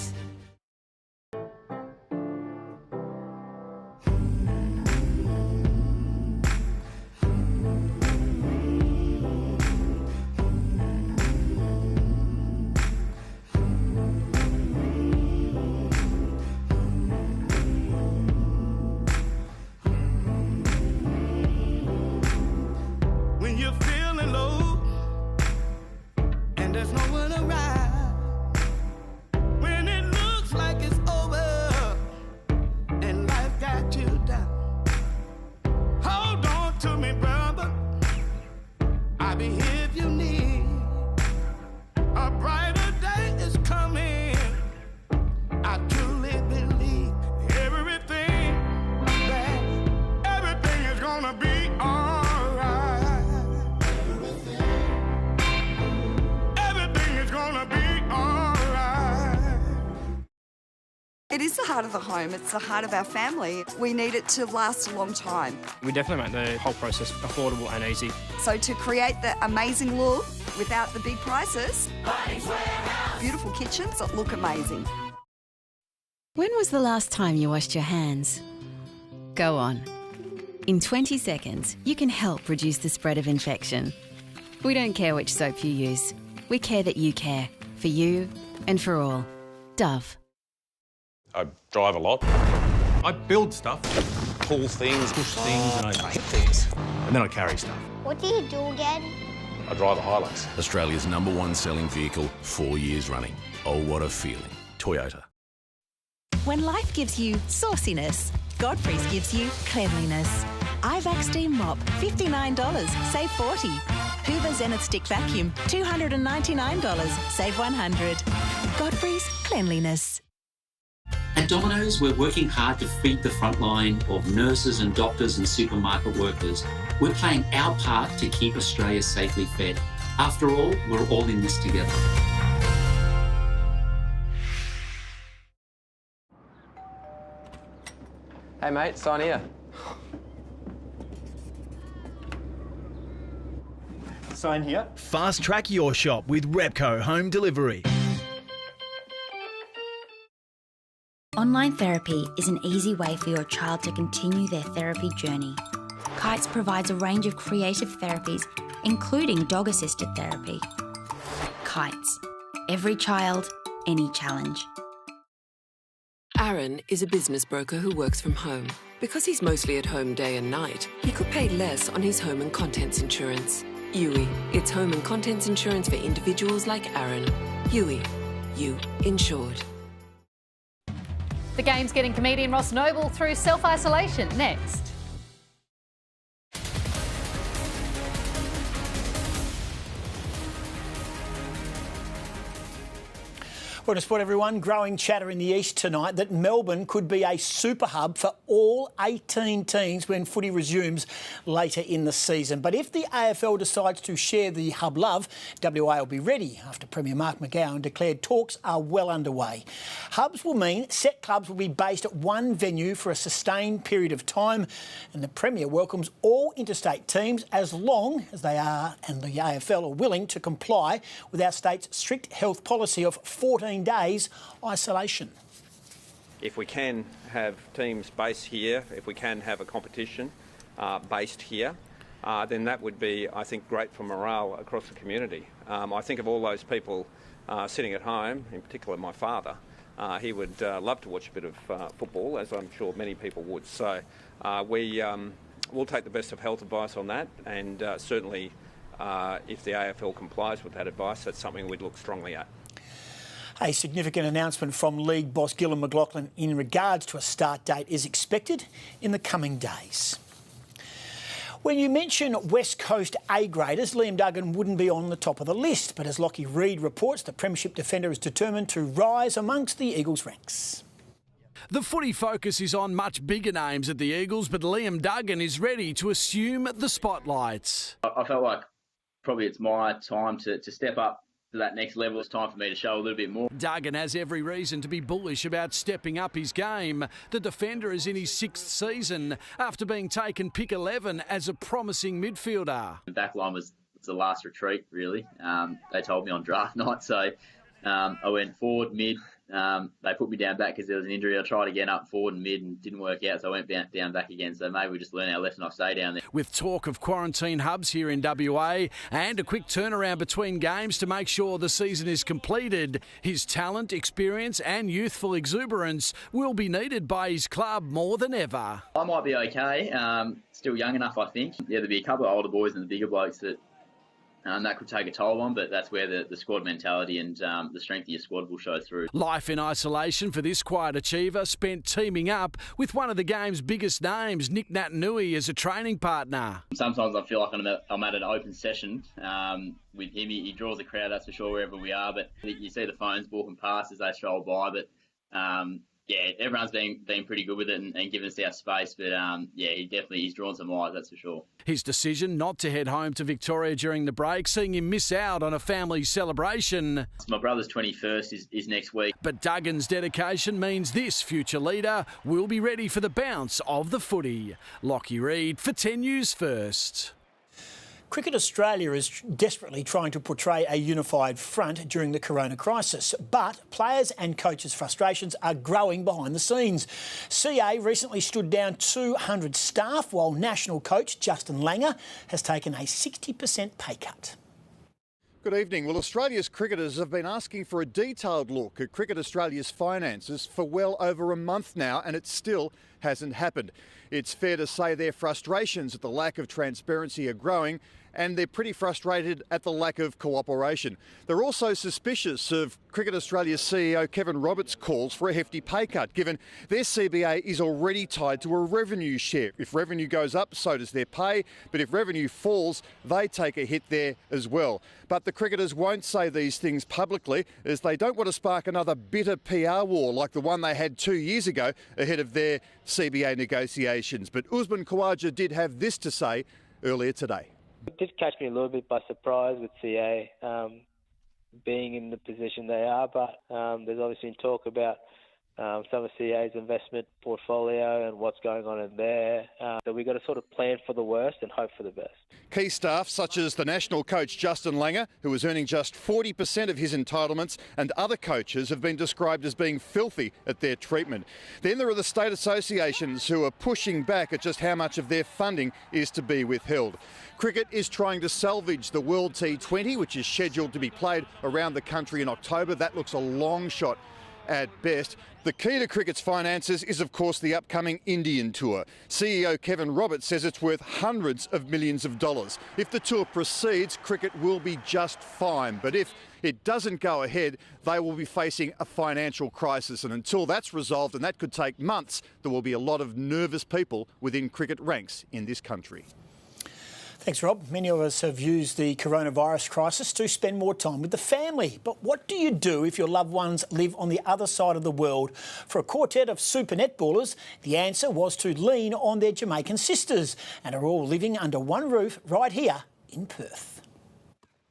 When you're feeling low and there's no one It is the heart of the home. It's the heart of our family. We need it to last a long time. We definitely make the whole process affordable and easy. So to create the amazing look without the big prices, beautiful kitchens that look amazing. When was the last time you washed your hands? Go on. In 20 seconds, you can help reduce the spread of infection. We don't care which soap you use. We care that you care. For you and for all. Dove. I drive a lot. I build stuff. Pull things, push things, and I hit things. And then I carry stuff. What do you do again? I drive a Hilux. Australia's #1 selling vehicle, 4 years running. Oh, what a feeling. Toyota. When life gives you sauciness, Godfrey's gives you cleanliness. Ivac Steam Mop, $59, save $40. Hoover Zenith Stick Vacuum, $299, save $100. Godfrey's Cleanliness. At Domino's, we're working hard to feed the front line of nurses and doctors and supermarket workers. We're playing our part to keep Australia safely fed. After all, we're all in this together. Hey mate, sign here. Sign here. Fast track your shop with Repco Home Delivery. Online therapy is an easy way for your child to continue their therapy journey. Kites provides a range of creative therapies, including dog-assisted therapy. Kites. Every child, any challenge. Aaron is a business broker who works from home. Because he's mostly at home day and night, he could pay less on his home and contents insurance. Yui, it's home and contents insurance for individuals like Aaron. Yui, you insured. The Game's getting comedian Ross Noble through self-isolation next. Well, to spot everyone, growing chatter in the east tonight that Melbourne could be a super hub for all 18 teams when footy resumes later in the season. But if the AFL decides to share the hub love, WA will be ready after Premier Mark McGowan declared talks are well underway. Hubs will mean set clubs will be based at one venue for a sustained period of time, and the Premier welcomes all interstate teams as long as they are and the AFL are willing to comply with our state's strict health policy of 14 days isolation. If we can have teams based here, if we can have a competition based here, then that would be, I think, great for morale across the community. I think of all those people sitting at home, in particular my father. He would love to watch a bit of football, as I'm sure many people would. So we'll take the best of health advice on that, and certainly if the AFL complies with that advice, that's something we'd look strongly at. A significant announcement from League boss Gillon McLachlan in regards to a start date is expected in the coming days. When you mention West Coast A-graders, Liam Duggan wouldn't be on the top of the list, but as Lockie Reid reports, the Premiership defender is determined to rise amongst the Eagles' ranks. The footy focus is on much bigger names at the Eagles, but Liam Duggan is ready to assume the spotlights. I felt like probably it's my time to step up to that next level. It's time for me to show a little bit more. Duggan has every reason to be bullish about stepping up his game. The defender is in his 6th season after being taken pick 11 as a promising midfielder. The back line was the last retreat, really. They told me on draft night, so I went forward, mid. They put me down back because there was an injury. I tried again up forward and mid and didn't work out, so I went down back again. So maybe we just learn our lesson. I stay down there. With talk of quarantine hubs here in WA and a quick turnaround between games to make sure the season is completed, his talent, experience and youthful exuberance will be needed by his club more than ever. I might be okay. Still young enough, I think. Yeah, there'll be a couple of older boys and the bigger blokes that could take a toll on, but that's where the squad mentality and the strength of your squad will show through. Life in isolation for this quiet achiever spent teaming up with one of the game's biggest names, Nick Natanui, as a training partner. Sometimes I feel like I'm at an open session with him. He draws a crowd, that's for sure, wherever we are, but you see the phones walking past as they stroll by, but yeah, everyone's been pretty good with it and giving us our space. But he's drawn some eyes, that's for sure. His decision not to head home to Victoria during the break, seeing him miss out on a family celebration. My brother's 21st is next week. But Duggan's dedication means this future leader will be ready for the bounce of the footy. Lockie Reid for 10 News First. Cricket Australia is desperately trying to portray a unified front during the corona crisis, but players and coaches' frustrations are growing behind the scenes. CA recently stood down 200 staff, while national coach Justin Langer has taken a 60% pay cut. Good evening. Well, Australia's cricketers have been asking for a detailed look at Cricket Australia's finances for well over a month now, and it still hasn't happened. It's fair to say their frustrations at the lack of transparency are growing, and they're pretty frustrated at the lack of cooperation. They're also suspicious of Cricket Australia's CEO Kevin Roberts' calls for a hefty pay cut, given their CBA is already tied to a revenue share. If revenue goes up, so does their pay, but if revenue falls, they take a hit there as well. But the cricketers won't say these things publicly, as they don't want to spark another bitter PR war like the one they had 2 years ago ahead of their CBA negotiations. But Usman Khawaja did have this to say earlier today. It did catch me a little bit by surprise with CA being in the position they are, but there's obviously talk about some of CA's investment portfolio and what's going on in there. So we've got to sort of plan for the worst and hope for the best. Key staff such as the national coach Justin Langer, who is earning just 40% of his entitlements, and other coaches have been described as being filthy at their treatment. Then there are the state associations who are pushing back at just how much of their funding is to be withheld. Cricket is trying to salvage the World T20, which is scheduled to be played around the country in October. That looks a long shot at best. The key to cricket's finances is, of course, the upcoming Indian tour. CEO Kevin Roberts says it's worth hundreds of millions of dollars. If the tour proceeds, cricket will be just fine. But if it doesn't go ahead, they will be facing a financial crisis. And until that's resolved, and that could take months, there will be a lot of nervous people within cricket ranks in this country. Thanks, Rob. Many of us have used the coronavirus crisis to spend more time with the family. But what do you do if your loved ones live on the other side of the world? For a quartet of super netballers, the answer was to lean on their Jamaican sisters and are all living under one roof right here in Perth.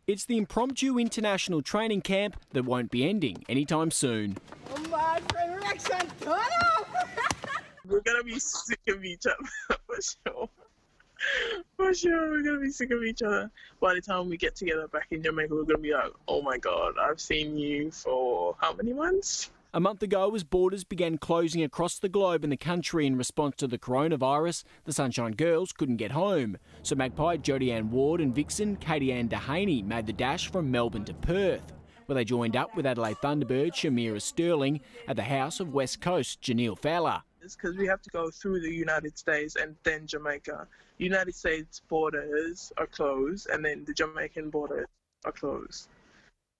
It's the impromptu international training camp that won't be ending anytime soon. We're going to be sick of each other, for sure. For sure, we're going to be sick of each other. By the time we get together back in Jamaica, we're going to be like, oh my God, I've seen you for how many months? A month ago, as borders began closing across the globe and the country in response to the coronavirus, the Sunshine Girls couldn't get home. So Magpie Jodie-Ann Ward and Vixen Katie-Ann Dehaney made the dash from Melbourne to Perth, where they joined up with Adelaide Thunderbird Shamira Sterling at the house of West Coast Janelle Fowler. Because we have to go through the United States and then Jamaica. United States borders are closed and then the Jamaican borders are closed.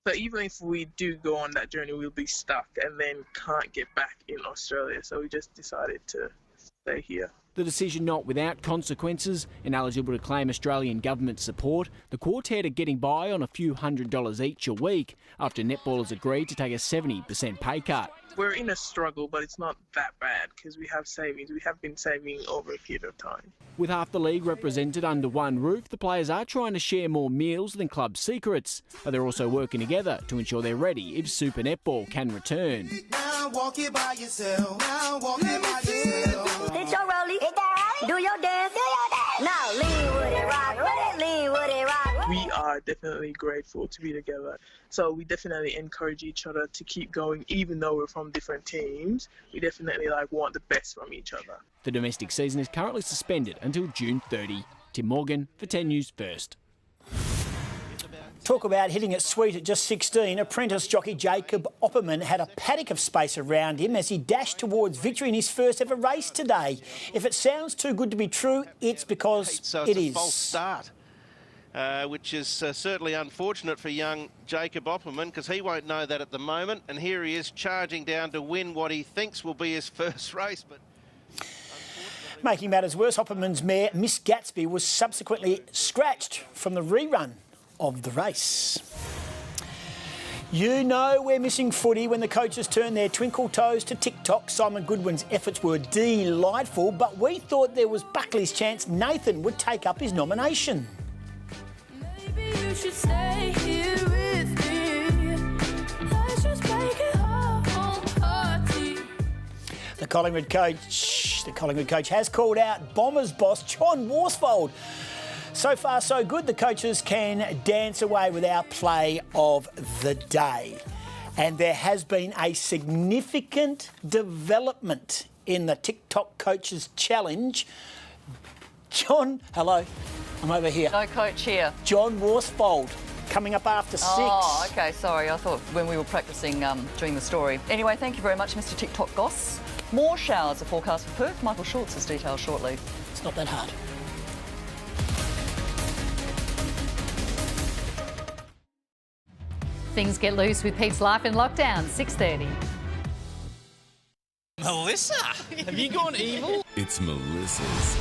So even if we do go on that journey, we'll be stuck and then can't get back in Australia. So we just decided to stay here. The decision not without consequences. Ineligible to claim Australian government support, the quartet are getting by on a few $100s each a week after netballers agreed to take a 70% pay cut. We're in a struggle, but it's not that bad because we have savings. We have been saving over a period of time. With half the league represented under one roof, the players are trying to share more meals than club secrets, but they're also working together to ensure they're ready if Super Netball can return. Now walk it by yourself. Now walk it by yourself. Hit your rollie. Hit that rollie. Do your dance. Do your dance. Now lean with it, rock with it. Lean with it, rock. We are definitely grateful to be together. So we definitely encourage each other to keep going, even though we're from different teams. We definitely want the best from each other. The domestic season is currently suspended until June 30. Tim Morgan for 10 News First. Talk about hitting it sweet at just 16. Apprentice jockey Jacob Opperman had a paddock of space around him as he dashed towards victory in his first ever race today. If it sounds too good to be true, it's because so it it's is. A false start, which is certainly unfortunate for young Jacob Opperman because he won't know that at the moment. And here he is charging down to win what he thinks will be his first race. But making matters worse, Opperman's mare Miss Gatsby was subsequently scratched from the rerun of the race. You know we're missing footy when the coaches turn their twinkle toes to TikTok. Simon Goodwin's efforts were delightful, but we thought there was Buckley's chance Nathan would take up his nomination. Maybe you should stay here with me. Let's just make it our own party. The Collingwood coach has called out Bombers boss John Worsfold. So far, so good. The coaches can dance away with our play of the day. And there has been a significant development in the TikTok Coaches Challenge. John, hello. I'm over here. No coach here. John Worsfold, coming up after 6. Oh, OK, sorry. I thought when we were practising doing the story. Anyway, thank you very much, Mr TikTok Goss. More showers are forecast for Perth. Michael Schultz has details shortly. It's not that hard. Things get loose with Pete's Life in Lockdown, 6:30. Melissa, have you gone evil? It's Melissa's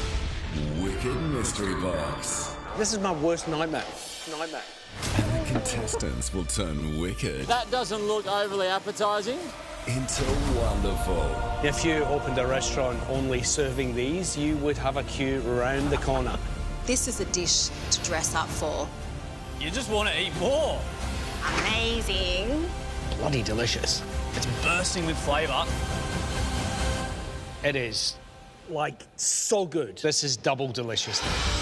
Wicked Mystery Box. This is my worst nightmare. And the contestants will turn wicked That doesn't look overly appetising. into wonderful. If you opened a restaurant only serving these, you would have a queue around the corner. This is a dish to dress up for. You just want to eat more. Amazing. Bloody delicious. It's bursting with flavour. It is, like, so good. This is double delicious.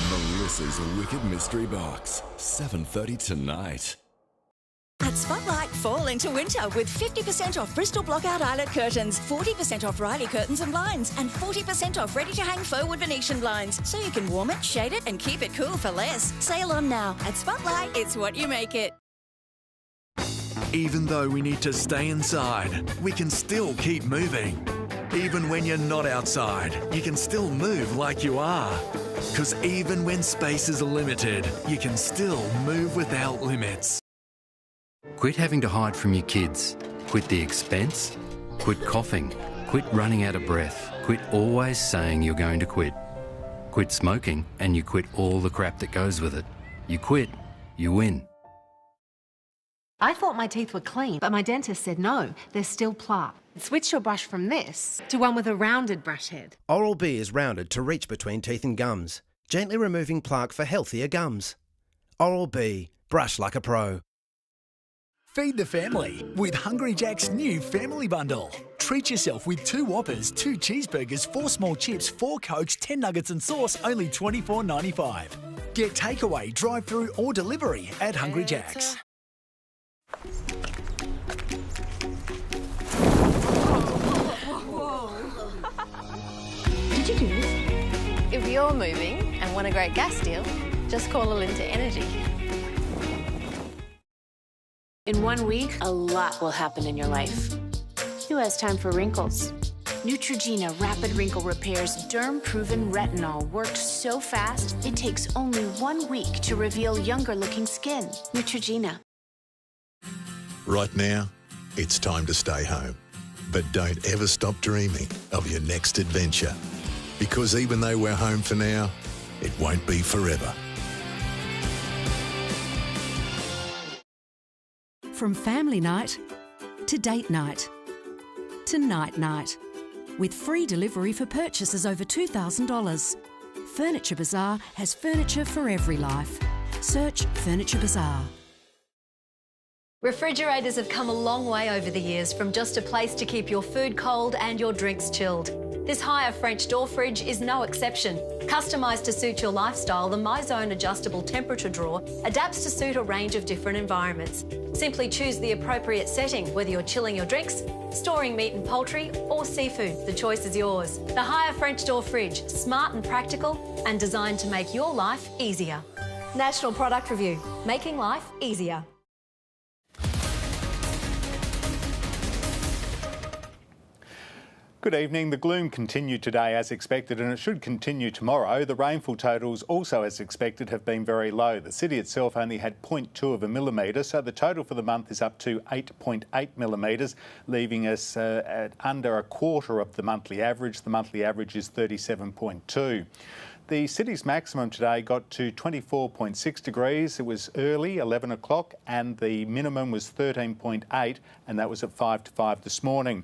Melissa's Wicked Mystery Box, 7:30 tonight. At Spotlight, fall into winter with 50% off Bristol Blockout Eyelet curtains, 40% off Riley curtains and blinds, and 40% off ready-to-hang faux wood Venetian blinds. So you can warm it, shade it, and keep it cool for less. Sale on now. At Spotlight, it's what you make it. Even though we need to stay inside, we can still keep moving. Even when you're not outside, you can still move like you are. Because even when spaces are limited, you can still move without limits. Quit having to hide from your kids. Quit the expense. Quit coughing. Quit running out of breath. Quit always saying you're going to quit. Quit smoking and you quit all the crap that goes with it. You quit, you win. I thought my teeth were clean, but my dentist said no, there's still plaque. Switch your brush from this to one with a rounded brush head. Oral-B is rounded to reach between teeth and gums, gently removing plaque for healthier gums. Oral-B, brush like a pro. Feed the family with Hungry Jack's new family bundle. Treat yourself with 2 Whoppers, 2 cheeseburgers, 4 small chips, 4 Cokes, 10 nuggets and sauce, only $24.95. Get takeaway, drive-through or delivery at Hungry Jack's. Did you do this? If you're moving and want a great gas deal, just call Alinta Energy. In 1 week, a lot will happen in your life. Who has time for wrinkles? Neutrogena Rapid Wrinkle Repair's derm-proven retinol works so fast, it takes only 1 week to reveal younger-looking skin. Neutrogena. Right now, it's time to stay home. But don't ever stop dreaming of your next adventure. Because even though we're home for now, it won't be forever. From family night to date night to night night, with free delivery for purchases over $2,000. Furniture Bazaar has furniture for every life. Search Furniture Bazaar. Refrigerators have come a long way over the years from just a place to keep your food cold and your drinks chilled. This higher French door fridge is no exception. Customised to suit your lifestyle, the MyZone adjustable temperature drawer adapts to suit a range of different environments. Simply choose the appropriate setting, whether you're chilling your drinks, storing meat and poultry or seafood. The choice is yours. The higher French door fridge, smart and practical and designed to make your life easier. National Product Review, making life easier. Good evening. The gloom continued today as expected and it should continue tomorrow. The rainfall totals also as expected have been very low. The city itself only had 0.2 of a millimetre, so the total for the month is up to 8.8 millimetres, leaving us at under a quarter of the monthly average. The monthly average is 37.2. The city's maximum today got to 24.6 degrees. It was early, 11 o'clock, and the minimum was 13.8, and that was at 5 to 5 this morning.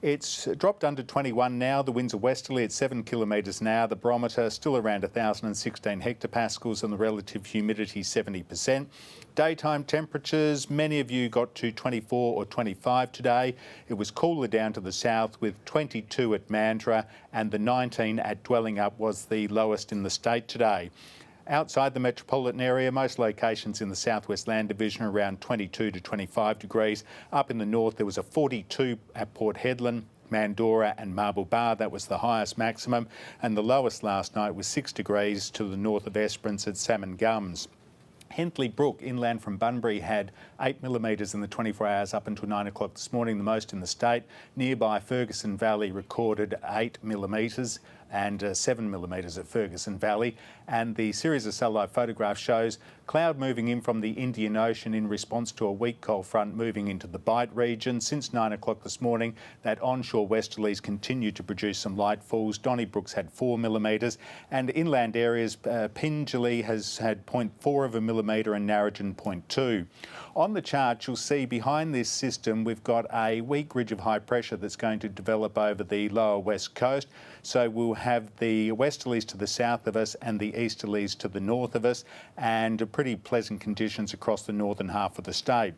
It's dropped under 21 now. The winds are westerly at 7 kilometres an hour. The barometer still around 1,016 hectopascals and the relative humidity 70%. Daytime temperatures, many of you got to 24 or 25 today. It was cooler down to the south with 22 at Mandurah, and the 19 at Dwelling Up was the lowest in the state today. Outside the metropolitan area, most locations in the southwest land division are around 22 to 25 degrees. Up in the north, there was a 42 at Port Hedland, Mandurah and Marble Bar. That was the highest maximum, and the lowest last night was 6 degrees to the north of Esperance at Salmon Gums. Hentley Brook, inland from Bunbury, had 8 millimetres in the 24 hours up until 9 o'clock this morning, the most in the state. Nearby Ferguson Valley recorded 8 millimetres and 7 millimetres at Ferguson Valley. And the series of satellite photographs shows cloud moving in from the Indian Ocean in response to a weak cold front moving into the Bight region. Since 9 o'clock this morning, that onshore westerlies continued to produce some light falls. Donnybrook's had 4 millimetres, and inland areas, Pingelly has had 0.4 of a millimetre and Narrogin 0.2. On the chart, you'll see behind this system we've got a weak ridge of high pressure that's going to develop over the lower west coast. So we'll have the westerlies to the south of us and the easterlies to the north of us, and pretty pleasant conditions across the northern half of the state.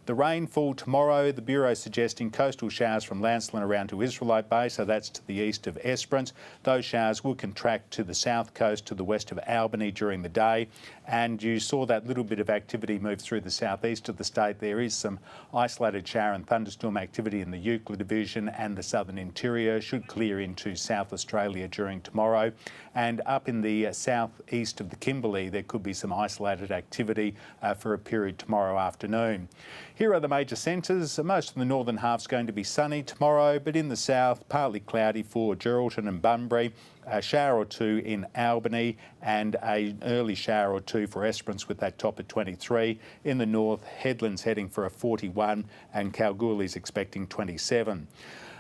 The rainfall tomorrow, the Bureau suggesting coastal showers from Lancelin around to Israelite Bay, so that's to the east of Esperance. Those showers will contract to the south coast to the west of Albany during the day. And you saw that little bit of activity move through the southeast of the state. There is some isolated shower and thunderstorm activity in the Euclid Division, and the southern interior should clear into South Australia during tomorrow. And up in the southeast of the Kimberley, there could be some isolated activity for a period tomorrow afternoon. Here are the major centres. Most of the northern half's going to be sunny tomorrow, but in the south, partly cloudy for Geraldton and Bunbury. A shower or two in Albany, and an early shower or two for Esperance with that top at 23. In the north, Headland's heading for a 41 and Kalgoorlie's expecting 27.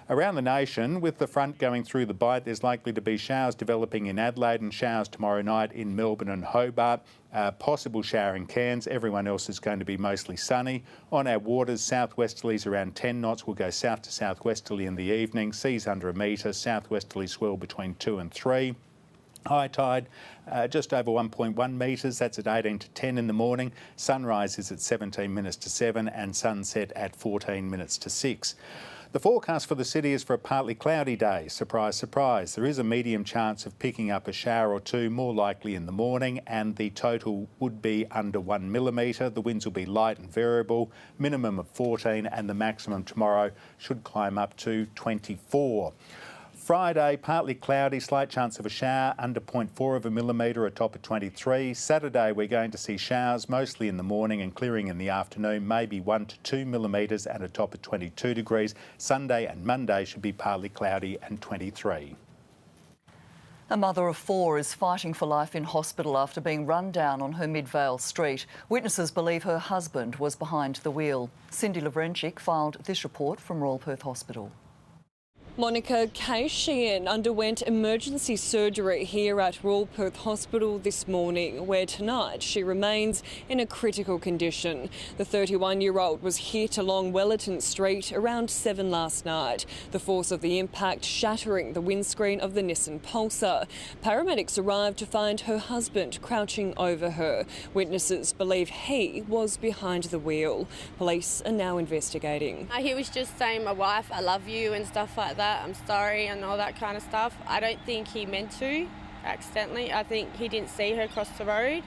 Around the nation, with the front going through the Bight, there's likely to be showers developing in Adelaide and showers tomorrow night in Melbourne and Hobart. Possible shower in Cairns. Everyone else is going to be mostly sunny. On our waters, southwesterlies around 10 knots will go south to southwesterly in the evening. Seas under a metre. Southwesterly swell between 2 and 3. High tide just over 1.1 metres, that's at 18 to 10 in the morning. Sunrise is at 17 minutes to 7 and sunset at 14 minutes to 6. The forecast for the city is for a partly cloudy day. Surprise, surprise. There is a medium chance of picking up a shower or two, more likely in the morning, and the total would be under 1 millimetre. The winds will be light and variable, minimum of 14, and the maximum tomorrow should climb up to 24. Friday, partly cloudy, slight chance of a shower, under 0.4 of a millimetre, a top of 23. Saturday, we're going to see showers, mostly in the morning and clearing in the afternoon, maybe 1 to 2 millimetres and a top of 22 degrees. Sunday and Monday should be partly cloudy and 23. A mother of 4 is fighting for life in hospital after being run down on her Midvale street. Witnesses believe her husband was behind the wheel. Cindy Lavrenchik filed this report from Royal Perth Hospital. Monika Kos underwent emergency surgery here at Royal Perth Hospital this morning, where tonight she remains in a critical condition. The 31-year-old was hit along Wellerton Street around 7 last night, the force of the impact shattering the windscreen of the Nissan Pulsar. Paramedics arrived to find her husband crouching over her. Witnesses believe he was behind the wheel. Police are now investigating. He was just saying, my wife, I love you and stuff like that. I'm sorry and all that kind of stuff. I don't think he meant to accidentally. I think he didn't see her cross the road,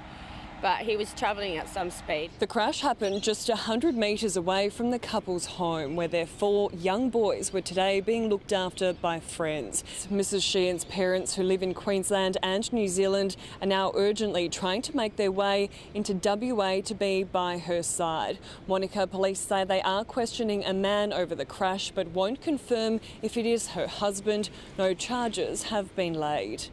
but he was travelling at some speed. The crash happened just 100 metres away from the couple's home, where their 4 young boys were today being looked after by friends. Mrs. Sheehan's parents, who live in Queensland and New Zealand, are now urgently trying to make their way into WA to be by her side. Monika police say they are questioning a man over the crash, but won't confirm if it is her husband. No charges have been laid.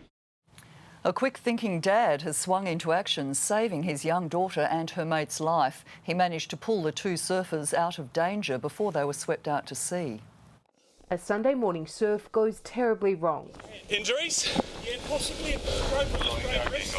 A quick-thinking dad has swung into action, saving his young daughter and her mate's life. He managed to pull the 2 surfers out of danger before they were swept out to sea. A Sunday morning surf goes terribly wrong. Injuries? possibly have broken his great wrist,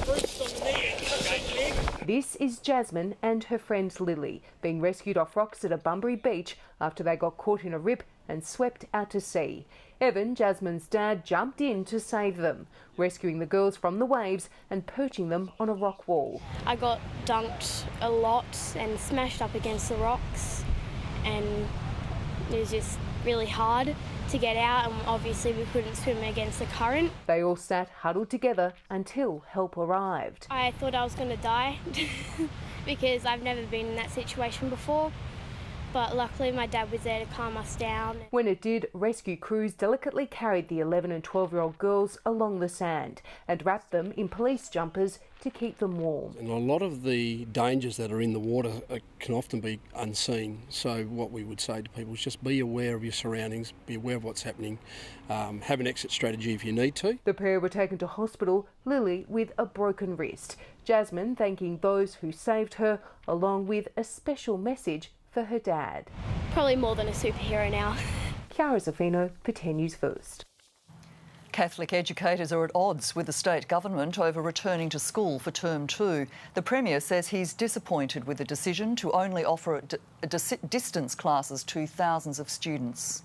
bruised on the knee and cut on the leg. This is Jasmine and her friend Lily being rescued off rocks at a Bunbury beach after they got caught in a rip and swept out to sea. Evan, Jasmine's dad, jumped in to save them, rescuing the girls from the waves and perching them on a rock wall. I got dunked a lot and smashed up against the rocks, and it was just really hard to get out, and obviously we couldn't swim against the current. They all sat huddled together until help arrived. I thought I was going to die because I've never been in that situation before, but luckily my dad was there to calm us down. When it did, rescue crews delicately carried the 11 and 12-year-old girls along the sand and wrapped them in police jumpers to keep them warm. And a lot of the dangers that are in the water can often be unseen. So what we would say to people is just be aware of your surroundings, be aware of what's happening, have an exit strategy if you need to. The pair were taken to hospital, Lily with a broken wrist. Jasmine thanking those who saved her, along with a special message for her dad. Probably more than a superhero now. Chiara Zaffino for 10 News First. Catholic educators are at odds with the state government over returning to school for term 2. The Premier says he's disappointed with the decision to only offer distance classes to thousands of students.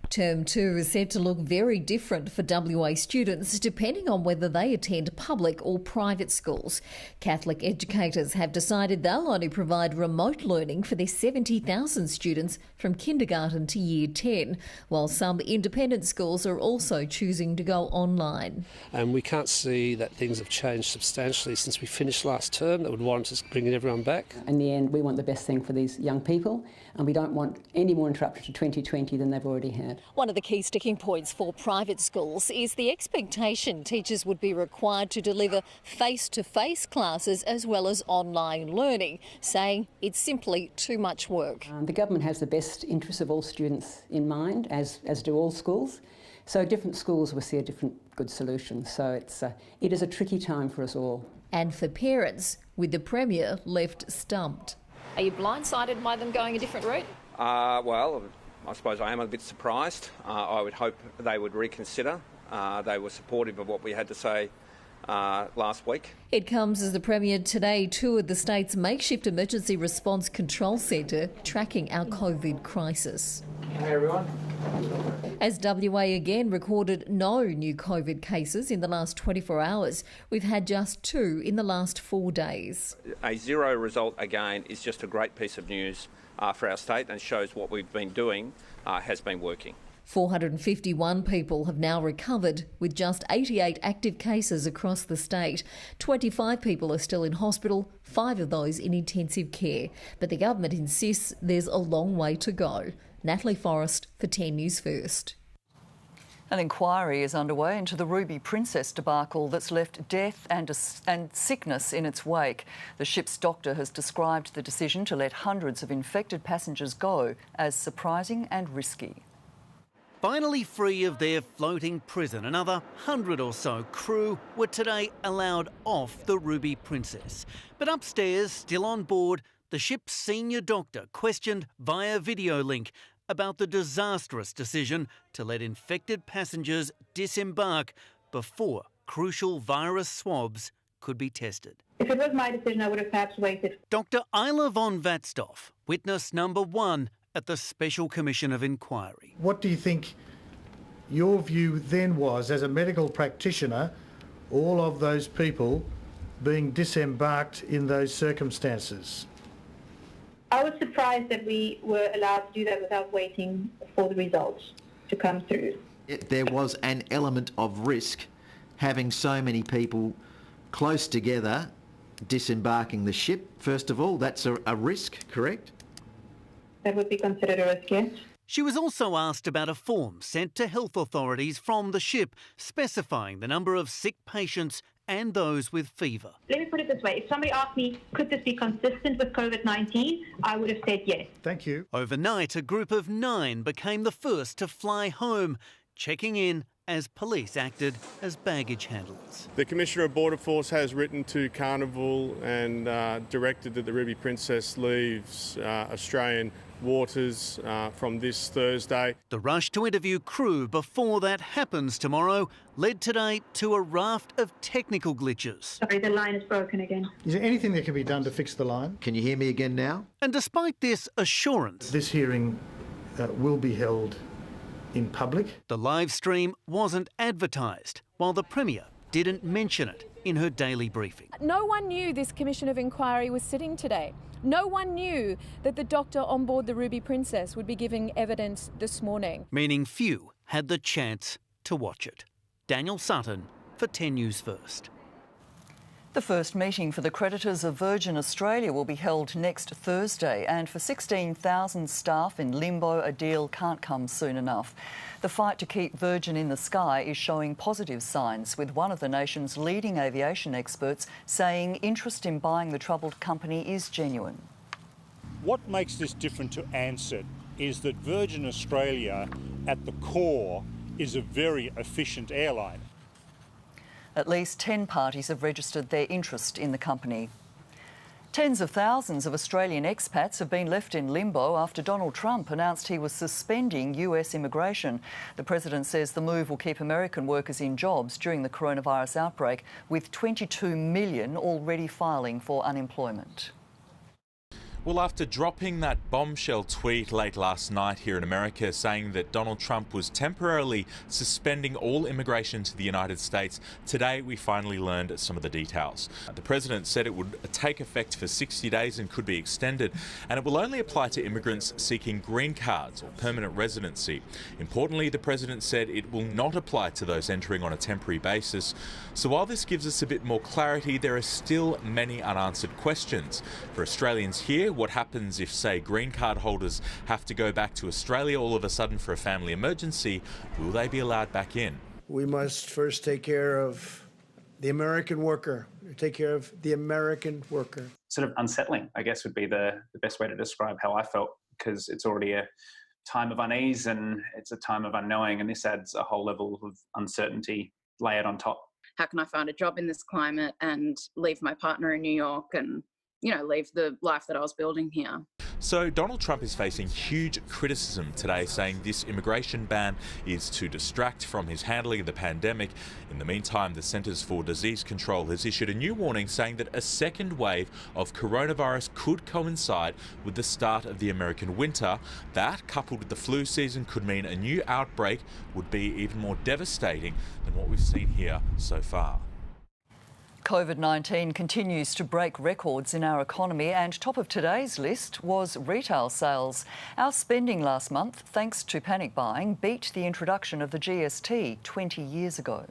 Term 2 is said to look very different for WA students depending on whether they attend public or private schools. Catholic educators have decided they'll only provide remote learning for their 70,000 students from kindergarten to year 10, while some independent schools are also choosing to go online. And we can't see that things have changed substantially since we finished last term that would warrant us bringing everyone back. In the end, we want the best thing for these young people, and we don't want any more interruption to 2020 than they've already had. One of the key sticking points for private schools is the expectation teachers would be required to deliver face-to-face classes as well as online learning, saying it's simply too much work. The government has the best interests of all students in mind, as do all schools. So different schools will see a different good solution. So it is a tricky time for us all. And for parents, with the Premier left stumped. Are you blindsided by them going a different route? Well, I suppose I am a bit surprised. I would hope they would reconsider. They were supportive of what we had to say last week. It comes as the Premier today toured the state's makeshift emergency response control centre, tracking our COVID crisis. Hey everyone. As WA again recorded no new COVID cases in the last 24 hours, we've had just 2 in the last 4 days. A 0 result again is just a great piece of news for our state and shows what we've been doing has been working. 451 people have now recovered, with just 88 active cases across the state. 25 people are still in hospital, 5 of those in intensive care. But the government insists there's a long way to go. Natalie Forrest for 10 News First. An inquiry is underway into the Ruby Princess debacle that's left death and sickness in its wake. The ship's doctor has described the decision to let hundreds of infected passengers go as surprising and risky. Finally free of their floating prison, another 100 or so crew were today allowed off the Ruby Princess. But upstairs, still on board, the ship's senior doctor questioned via video link about the disastrous decision to let infected passengers disembark before crucial virus swabs could be tested. If it was my decision, I would have perhaps waited. Dr. Isla von Vatstoff, witness number 1 at the Special Commission of Inquiry. What do you think your view then was, as a medical practitioner, all of those people being disembarked in those circumstances? I was surprised that we were allowed to do that without waiting for the results to come through. There was an element of risk having so many people close together disembarking the ship. First of all, that's a risk, correct? That would be considered a risk, yes. She was also asked about a form sent to health authorities from the ship specifying the number of sick patients and those with fever. Let me put it this way. If somebody asked me, could this be consistent with COVID-19, I would have said yes. Thank you. Overnight, a group of 9 became the first to fly home, checking in as police acted as baggage handlers. The Commissioner of Border Force has written to Carnival and directed that the Ruby Princess leaves Australian waters from this Thursday. The rush to interview crew before that happens tomorrow led today to a raft of technical glitches. Sorry, the line is broken again. Is there anything that can be done to fix the line? Can you hear me again now? And despite this assurance, This hearing will be held in public. the live stream wasn't advertised, while the Premier didn't mention it in her daily briefing. No one knew this Commission of Inquiry was sitting today. No one knew that the doctor on board the Ruby Princess would be giving evidence this morning. Meaning few had the chance to watch it. Daniel Sutton for 10 News First. The first meeting for the creditors of Virgin Australia will be held next Thursday, and for 16,000 staff in limbo, a deal can't come soon enough. The fight to keep Virgin in the sky is showing positive signs, with one of the nation's leading aviation experts saying interest in buying the troubled company is genuine. What makes this different to Ansett is that Virgin Australia, at the core, is a very efficient airline. At least 10 parties have registered their interest in the company. Tens of thousands of Australian expats have been left in limbo after Donald Trump announced he was suspending US immigration. The president says the move will keep American workers in jobs during the coronavirus outbreak, with 22 million already filing for unemployment. Well, after dropping that bombshell tweet late last night here in America saying that Donald Trump was temporarily suspending all immigration to the United States, today we finally learned some of the details. The president said it would take effect for 60 days and could be extended, and it will only apply to immigrants seeking green cards or permanent residency. Importantly, the president said it will not apply to those entering on a temporary basis. So while this gives us a bit more clarity, there are still many unanswered questions. For Australians here, what happens if, say, green card holders have to go back to Australia all of a sudden for a family emergency? Will they be allowed back in? We must first take care of the American worker, take care of the American worker. Sort of unsettling, I guess, would be the best way to describe how I felt, because it's already a time of unease and it's a time of unknowing, and this adds a whole level of uncertainty layered on top. How can I find a job in this climate and leave my partner in New York and, leave the life that I was building here? So Donald Trump is facing huge criticism today, saying this immigration ban is to distract from his handling of the pandemic. In the meantime, the Centers for Disease Control has issued a new warning saying that a second wave of coronavirus could coincide with the start of the American winter. That, coupled with the flu season, could mean a new outbreak would be even more devastating than what we've seen here so far. COVID-19 continues to break records in our economy, and top of today's list was retail sales. Our spending last month, thanks to panic buying, beat the introduction of the GST 20 years ago.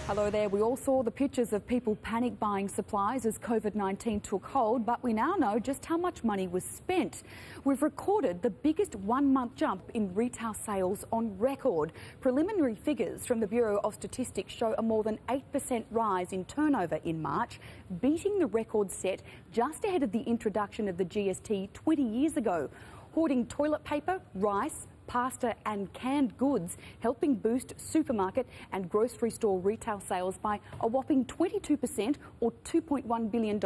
Hello there. We all saw the pictures of people panic buying supplies as COVID-19 took hold, but we now know just how much money was spent. We've recorded the biggest one-month jump in retail sales on record. Preliminary figures from the Bureau of Statistics show a more than 8% rise in turnover in March, beating the record set just ahead of the introduction of the GST 20 years ago. Hoarding toilet paper, rice, pasta and canned goods, helping boost supermarket and grocery store retail sales by a whopping 22% or $2.1 billion.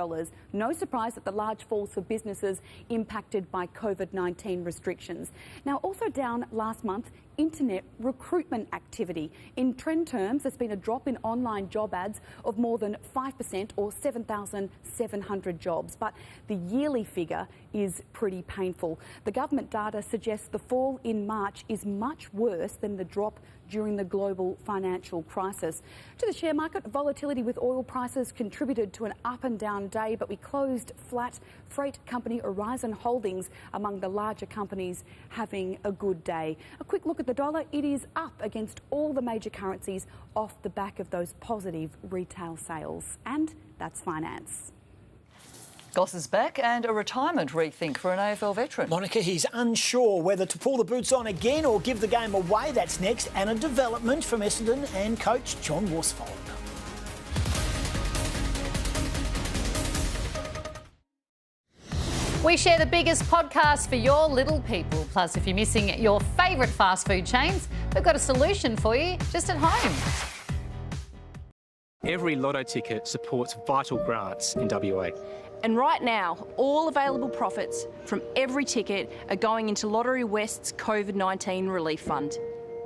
No surprise at the large falls for businesses impacted by COVID-19 restrictions. Now, also down last month, internet recruitment activity. In trend terms, there's been a drop in online job ads of more than 5% or 7,700 jobs. But the yearly figure is pretty painful. The government data suggests the fall in March is much worse than the drop during the global financial crisis. To the share market, volatility with oil prices contributed to an up and down day, but we closed flat. Freight company Horizon Holdings among the larger companies having a good day. A quick look at the dollar. It is up against all the major currencies off the back of those positive retail sales. And that's finance. Goss is back, and a retirement rethink for an AFL veteran. Monika, he's unsure whether to pull the boots on again or give the game away. That's next. And a development from Essendon and coach John Worsfold. We share the biggest podcast for your little people. Plus, if you're missing your favourite fast food chains, we've got a solution for you just at home. Every lotto ticket supports vital grants in WA. And right now, all available profits from every ticket are going into Lottery West's COVID-19 relief fund.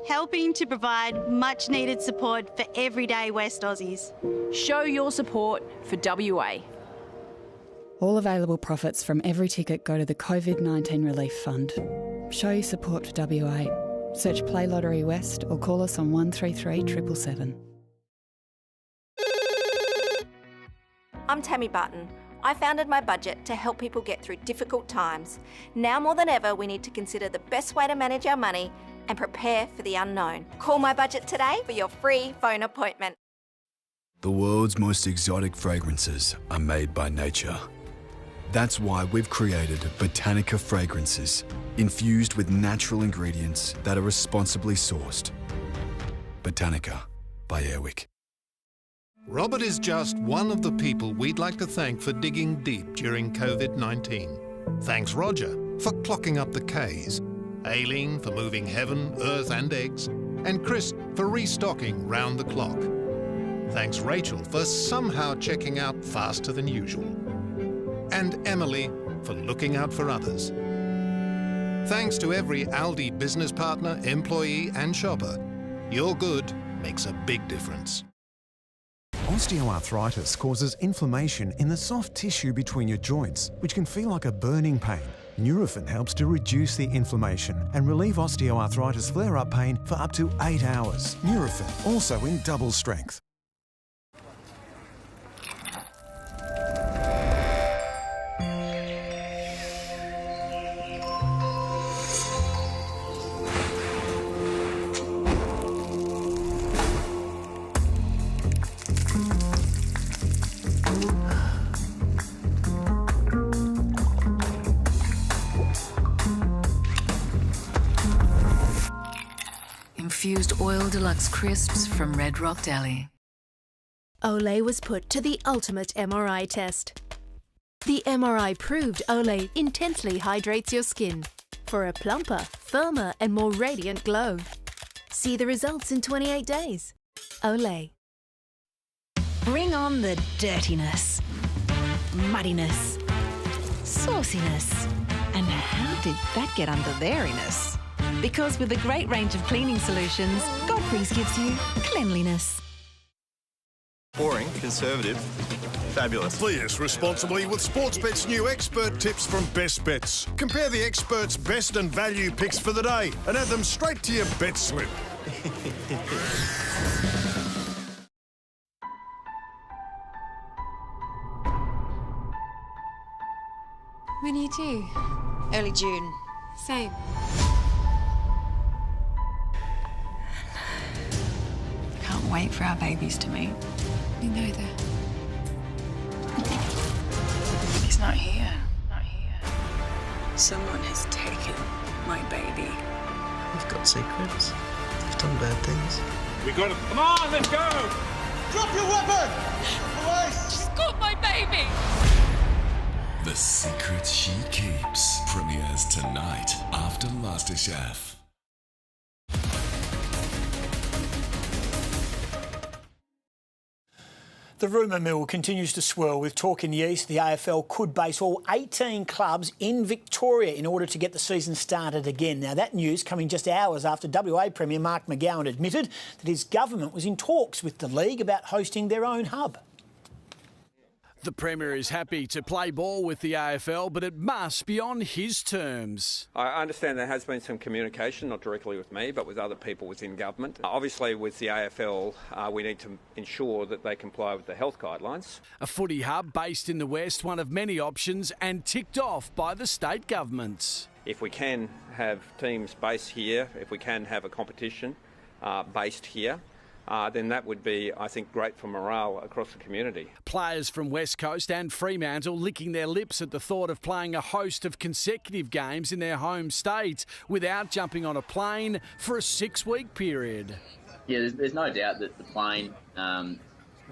Helping to provide much needed support for everyday West Aussies. Show your support for WA. All available profits from every ticket go to the COVID-19 relief fund. Show your support for WA. Search Play Lottery West or call us on 133 777. I'm Tammy Button. I founded My Budget to help people get through difficult times. Now more than ever, we need to consider the best way to manage our money and prepare for the unknown. Call My Budget today for your free phone appointment. The world's most exotic fragrances are made by nature. That's why we've created Botanica fragrances, infused with natural ingredients that are responsibly sourced. Botanica by Airwick. Robert is just one of the people we'd like to thank for digging deep during COVID-19. Thanks Roger for clocking up the Ks, Aileen for moving heaven, earth and eggs, and Chris for restocking round the clock. Thanks Rachel for somehow checking out faster than usual. And Emily for looking out for others. Thanks to every Aldi business partner, employee and shopper. Your good makes a big difference. Osteoarthritis causes inflammation in the soft tissue between your joints, which can feel like a burning pain. Nurofen helps to reduce the inflammation and relieve osteoarthritis flare-up pain for up to 8 hours. Nurofen, also in double strength. Infused oil deluxe crisps from Red Rock Deli. Olay was put to the ultimate MRI test. The MRI proved Olay intensely hydrates your skin for a plumper, firmer and more radiant glow. See the results in 28 days. Olay. Bring on the dirtiness, muddiness, sauciness. And how did that get under theiriness? Because with a great range of cleaning solutions, Godfrey's gives you cleanliness. Boring, conservative, fabulous. Play us responsibly with Sportsbet's new expert tips from Best Bets. Compare the experts' best and value picks for the day and add them straight to your bet slip. When are you due? Early June. Same. Can't wait for our babies to meet. You know that. He's not here. Not here. Someone has taken my baby. We've got secrets. We've done bad things. We got him. Come on, let's go! Drop your weapon! Boys! She's got my baby! The Secret She Keeps premieres tonight after MasterChef. The rumour mill continues to swirl with talk in the east. The AFL could base all 18 clubs in Victoria in order to get the season started again. Now, that news coming just hours after WA Premier Mark McGowan admitted that his government was in talks with the league about hosting their own hub. The Premier is happy to play ball with the AFL, but it must be on his terms. I understand there has been some communication, not directly with me, but with other people within government. Obviously, with the AFL, we need to ensure that they comply with the health guidelines. A footy hub based in the West, one of many options, and ticked off by the state governments. If we can have teams based here, if we can have a competition based here, then that would be, I think, great for morale across the community. Players from West Coast and Fremantle licking their lips at the thought of playing a host of consecutive games in their home states without jumping on a plane for a 6-week period. Yeah, there's no doubt that the plane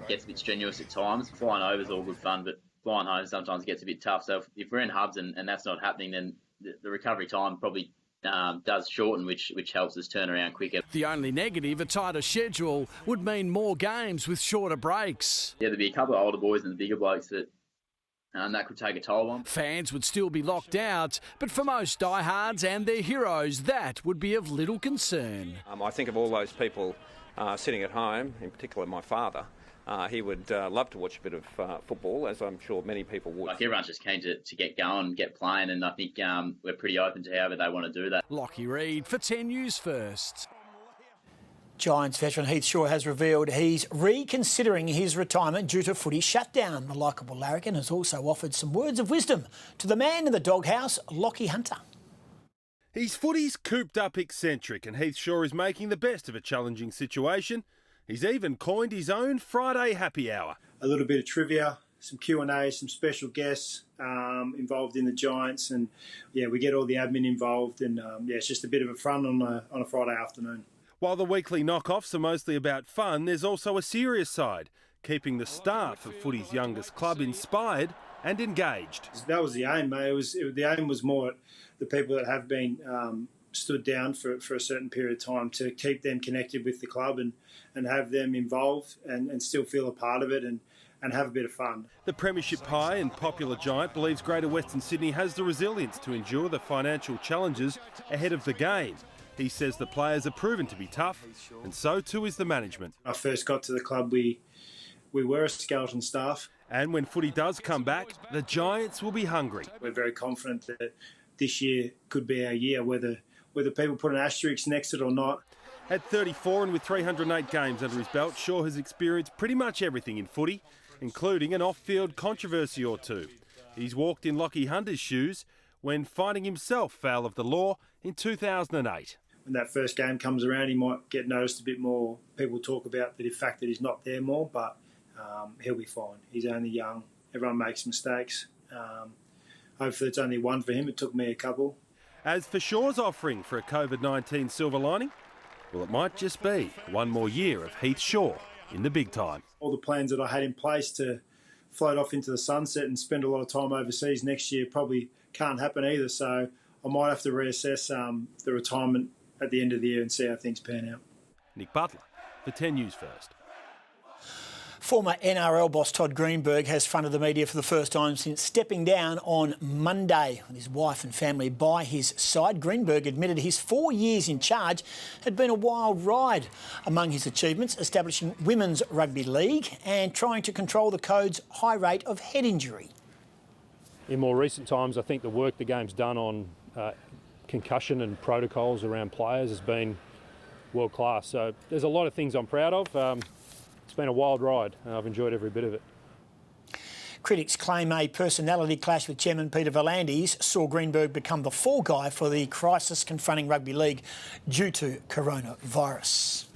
gets a bit strenuous at times. Flying over is all good fun, but flying home sometimes gets a bit tough. So if we're in hubs and that's not happening, then the recovery time probably does shorten, which helps us turn around quicker. The only negative, a tighter schedule, would mean more games with shorter breaks. Yeah, there'd be a couple of older boys and the bigger blokes that that could take a toll on. Fans would still be locked out, but for most diehards and their heroes, that would be of little concern. I think of all those people sitting at home, in particular my father. He would love to watch a bit of football, as I'm sure many people would. Like, everyone's just keen to get going, get playing, and I think we're pretty open to however they want to do that. Lockie Reid for 10 News First. Giants veteran Heath Shaw has revealed he's reconsidering his retirement due to footy shutdown. The likeable larrikin has also offered some words of wisdom to the man in the doghouse, Lockie Hunter. He's footy's cooped-up eccentric, and Heath Shaw is making the best of a challenging situation. He's even coined his own Friday happy hour. A little bit of trivia, some Q&A, some special guests involved in the Giants, and yeah, we get all the admin involved, and it's just a bit of a fun on a Friday afternoon. While the weekly knockoffs are mostly about fun, there's also a serious side, keeping the staff of footy's youngest club inspired and engaged. That was the aim, mate. The aim was more the people that have been stood down for a certain period of time, to keep them connected with the club and have them involved and still feel a part of it and have a bit of fun. The Premiership high and popular Giant believes Greater Western Sydney has the resilience to endure the financial challenges ahead of the game. He says the players are proven to be tough, and so too is the management. When I first got to the club, we were a skeleton staff. And when footy does come back, the Giants will be hungry. We're very confident that this year could be our year, whether people put an asterisk next to it or not. At 34 and with 308 games under his belt, Shaw has experienced pretty much everything in footy, including an off-field controversy or two. He's walked in Lockie Hunter's shoes when finding himself foul of the law in 2008. When that first game comes around, he might get noticed a bit more. People talk about the fact that he's not there more, but he'll be fine. He's only young. Everyone makes mistakes. Hopefully it's only one for him. It took me a couple. As for Shaw's offering for a COVID-19 silver lining, well, it might just be one more year of Heath Shaw in the big time. All the plans that I had in place to float off into the sunset and spend a lot of time overseas next year probably can't happen either, so I might have to reassess the retirement at the end of the year and see how things pan out. Nick Butler for 10 News First. Former NRL boss Todd Greenberg has fronted the media for the first time since stepping down on Monday. With his wife and family by his side, Greenberg admitted his 4 years in charge had been a wild ride. Among his achievements, establishing Women's Rugby League and trying to control the code's high rate of head injury. In more recent times, I think the work the game's done on concussion and protocols around players has been world class. So there's a lot of things I'm proud of. It's been a wild ride and I've enjoyed every bit of it. Critics claim a personality clash with Chairman Peter V'landys saw Greenberg become the fall guy for the crisis confronting rugby league due to coronavirus.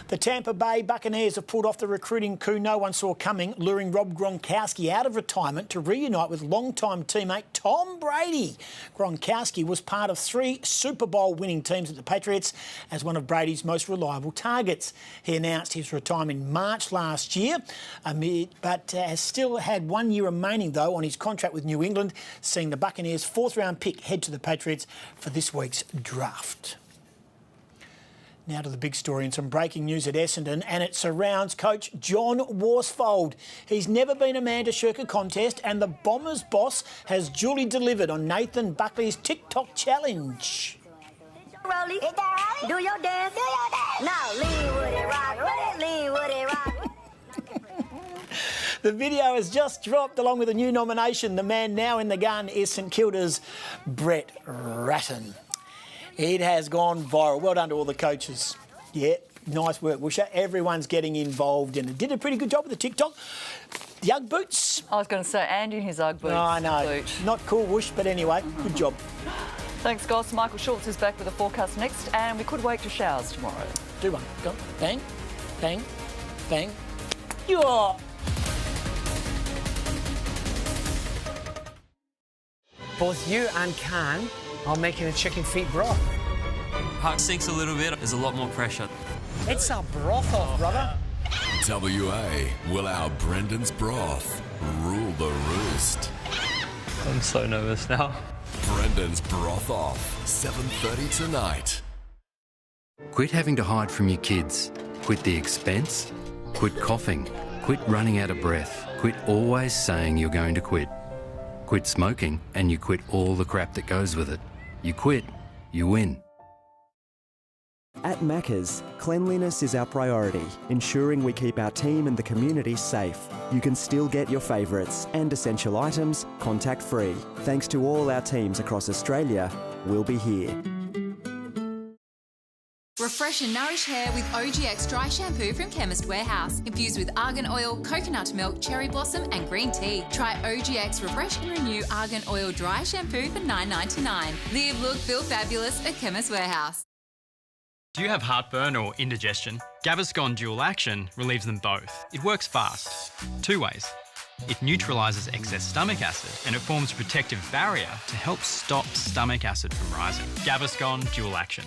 The Tampa Bay Buccaneers have pulled off the recruiting coup no one saw coming, luring Rob Gronkowski out of retirement to reunite with longtime teammate Tom Brady. Gronkowski was part of 3 Super Bowl winning teams at the Patriots as one of Brady's most reliable targets. He announced his retirement in March last year, but has still had 1 year remaining, though, on his contract with New England, seeing the Buccaneers' 4th-round pick head to the Patriots for this week's draft. Now to the big story and some breaking news at Essendon, and it surrounds coach John Worsfold. He's never been a man to shirk a contest, and the Bombers' boss has duly delivered on Nathan Buckley's TikTok challenge. Rolly, do your dance. Now lean with it, rock, lean with it, rock. The video has just dropped along with a new nomination. The man now in the gun is St Kilda's Brett Ratton. It has gone viral. Well done to all the coaches. Yeah, nice work, Woosha. Everyone's getting involved in it. Did a pretty good job with the TikTok. The Ugg boots. I was going to say, and in his Ugg boots. Oh, I know. Not cool, Woosh, but anyway, good job. Thanks, Goss. Michael Schultz is back with a forecast next, and we could wake to showers tomorrow. Do one. Go. Bang, bang, bang. Yeah. Both you and Can are making a chicken feet broth. Heart sinks a little bit. There's a lot more pressure. It's a broth off, brother. WA, will our Brendan's broth rule the roost? I'm so nervous now. Brendan's broth off, 7:30 tonight. Quit having to hide from your kids. Quit the expense. Quit coughing. Quit running out of breath. Quit always saying you're going to quit. Quit smoking and you quit all the crap that goes with it. You quit, you win. At Macca's, cleanliness is our priority, ensuring we keep our team and the community safe. You can still get your favourites and essential items contact-free. Thanks to all our teams across Australia, we'll be here. Refresh and nourish hair with OGX Dry Shampoo from Chemist Warehouse. Infused with argan oil, coconut milk, cherry blossom and green tea. Try OGX Refresh and Renew Argan Oil Dry Shampoo for $9.99. Live, look, feel fabulous at Chemist Warehouse. Do you have heartburn or indigestion? Gaviscon Dual Action relieves them both. It works fast. 2 ways. It neutralises excess stomach acid and it forms a protective barrier to help stop stomach acid from rising. Gaviscon Dual Action.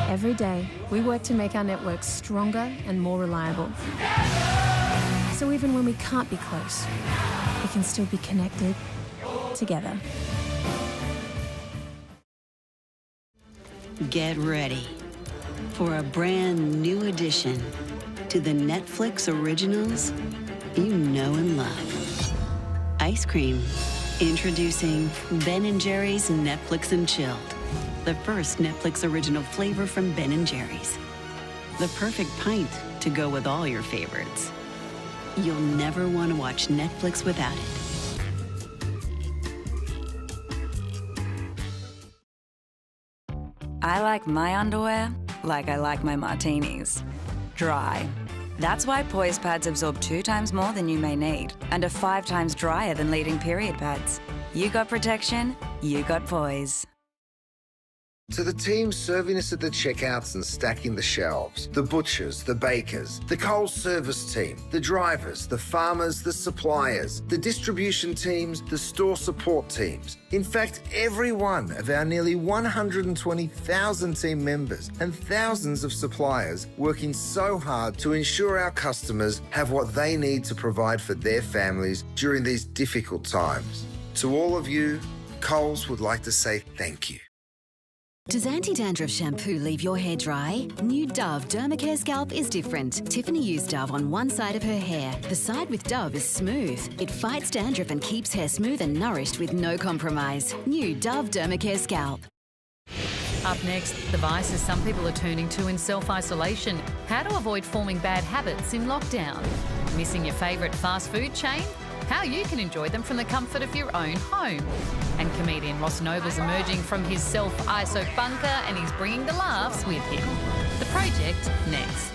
Every day, we work to make our networks stronger and more reliable. So even when we can't be close, we can still be connected together. Get ready for a brand new addition to the Netflix originals you know and love. Ice cream. Introducing Ben & Jerry's Netflix and Chilled. The first Netflix original flavor from Ben & Jerry's. The perfect pint to go with all your favorites. You'll never want to watch Netflix without it. I like my underwear like I like my martinis. Dry. That's why Poise pads absorb 2 times more than you may need and are 5 times drier than leading period pads. You got protection, you got Poise. To the team serving us at the checkouts and stacking the shelves, the butchers, the bakers, the Coles service team, the drivers, the farmers, the suppliers, the distribution teams, the store support teams. In fact, every one of our nearly 120,000 team members and thousands of suppliers working so hard to ensure our customers have what they need to provide for their families during these difficult times. To all of you, Coles would like to say thank you. Does anti-dandruff shampoo leave your hair dry? New Dove Dermacare Scalp is different. Tiffany used Dove on one side of her hair. The side with Dove is smooth. It fights dandruff and keeps hair smooth and nourished with no compromise. New Dove Dermacare Scalp. Up next, the vices some people are turning to in self-isolation. How to avoid forming bad habits in lockdown. Missing your favourite fast food chain? How you can enjoy them from the comfort of your own home. And comedian Ross Noble's emerging from his self-iso bunker and he's bringing the laughs with him. The Project next.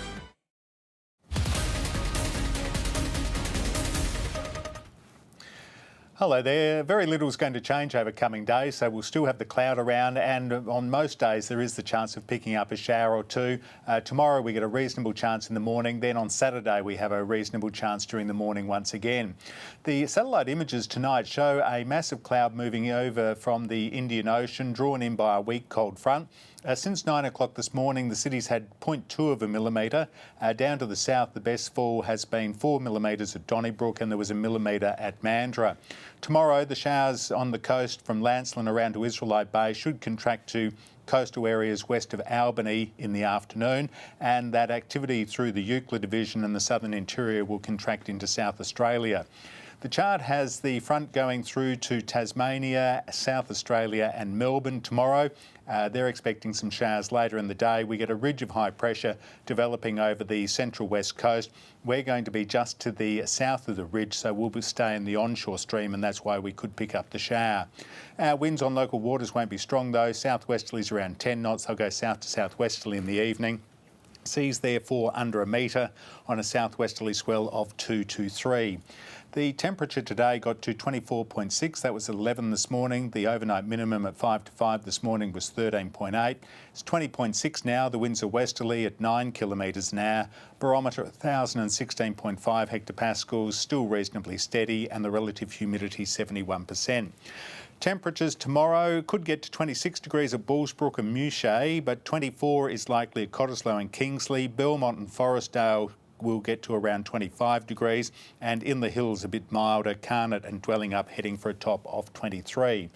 Hello there. Very little is going to change over coming days, so we'll still have the cloud around, and on most days there is the chance of picking up a shower or two. Tomorrow we get a reasonable chance in the morning, then on Saturday we have a reasonable chance during the morning once again. The satellite images tonight show a massive cloud moving over from the Indian Ocean, drawn in by a weak cold front. Since 9 o'clock this morning, the city's had 0.2 of a millimetre. Down to the south, the best fall has been 4 millimetres at Donnybrook, and there was a millimetre at Mandurah. Tomorrow, the showers on the coast from Lancelin around to Israelite Bay should contract to coastal areas west of Albany in the afternoon, and that activity through the Euclid Division and the southern interior will contract into South Australia. The chart has the front going through to Tasmania, South Australia and Melbourne tomorrow. They're expecting some showers later in the day. We get a ridge of high pressure developing over the central west coast. We're going to be just to the south of the ridge, so we'll stay in the onshore stream, and that's why we could pick up the shower. Our winds on local waters won't be strong though. Southwesterlies around 10 knots. They'll go south to southwesterly in the evening. Seas therefore under a metre on a southwesterly swell of 2 to 3. The temperature today got to 24.6. That was 11 this morning. The overnight minimum at 5 to 5 this morning was 13.8. It's 20.6 now. The winds are westerly at 9 kilometres an hour. Barometer at 1,016.5 hectopascals, still reasonably steady, and the relative humidity 71%. Temperatures tomorrow could get to 26 degrees at Bullsbrook and Mouchet, but 24 is likely at Cottesloe and Kingsley. Belmont and Forestdale will get to around 25 degrees, and in the hills a bit milder, Carnot and Dwellingup heading for a top of 23.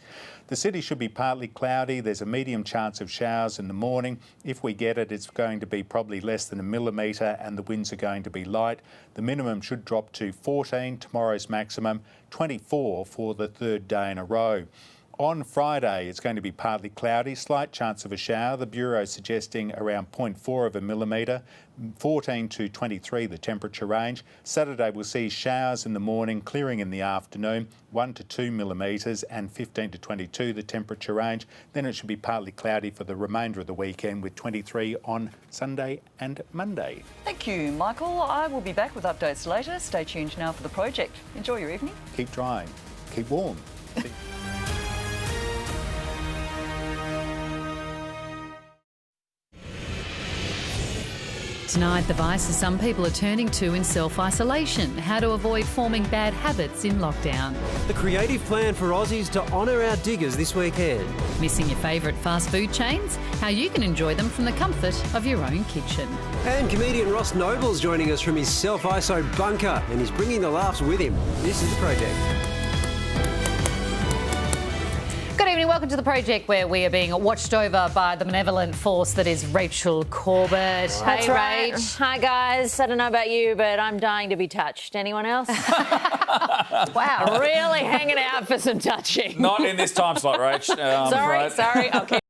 The city should be partly cloudy. There's a medium chance of showers in the morning. If we get it, it's going to be probably less than 1 millimetre, and the winds are going to be light. The minimum should drop to 14, tomorrow's maximum 24 for the third day in a row. On Friday, it's going to be partly cloudy, slight chance of a shower. The Bureau suggesting around 0.4 of a millimetre, 14 to 23 the temperature range. Saturday we'll see showers in the morning, clearing in the afternoon, 1 to 2 millimetres and 15 to 22 the temperature range. Then it should be partly cloudy for the remainder of the weekend with 23 on Sunday and Monday. Thank you, Michael. I will be back with updates later. Stay tuned now for The Project. Enjoy your evening. Keep drying, keep warm. Tonight, the vices some people are turning to in self-isolation, how to avoid forming bad habits in lockdown. The creative plan for Aussies to honour our diggers this weekend. Missing your favourite fast food chains, how you can enjoy them from the comfort of your own kitchen. And comedian Ross Noble's joining us from his self-iso bunker, and he's bringing the laughs with him. This is The Project. Good evening, welcome to The Project, where we are being watched over by the benevolent force that is Rachel Corbett. That's Hey, right. Rach. Hi, guys. I don't know about you, but I'm dying to be touched. Anyone else? Wow. Really hanging out for some touching. Not in this time slot, Rach. Sorry. I'll keep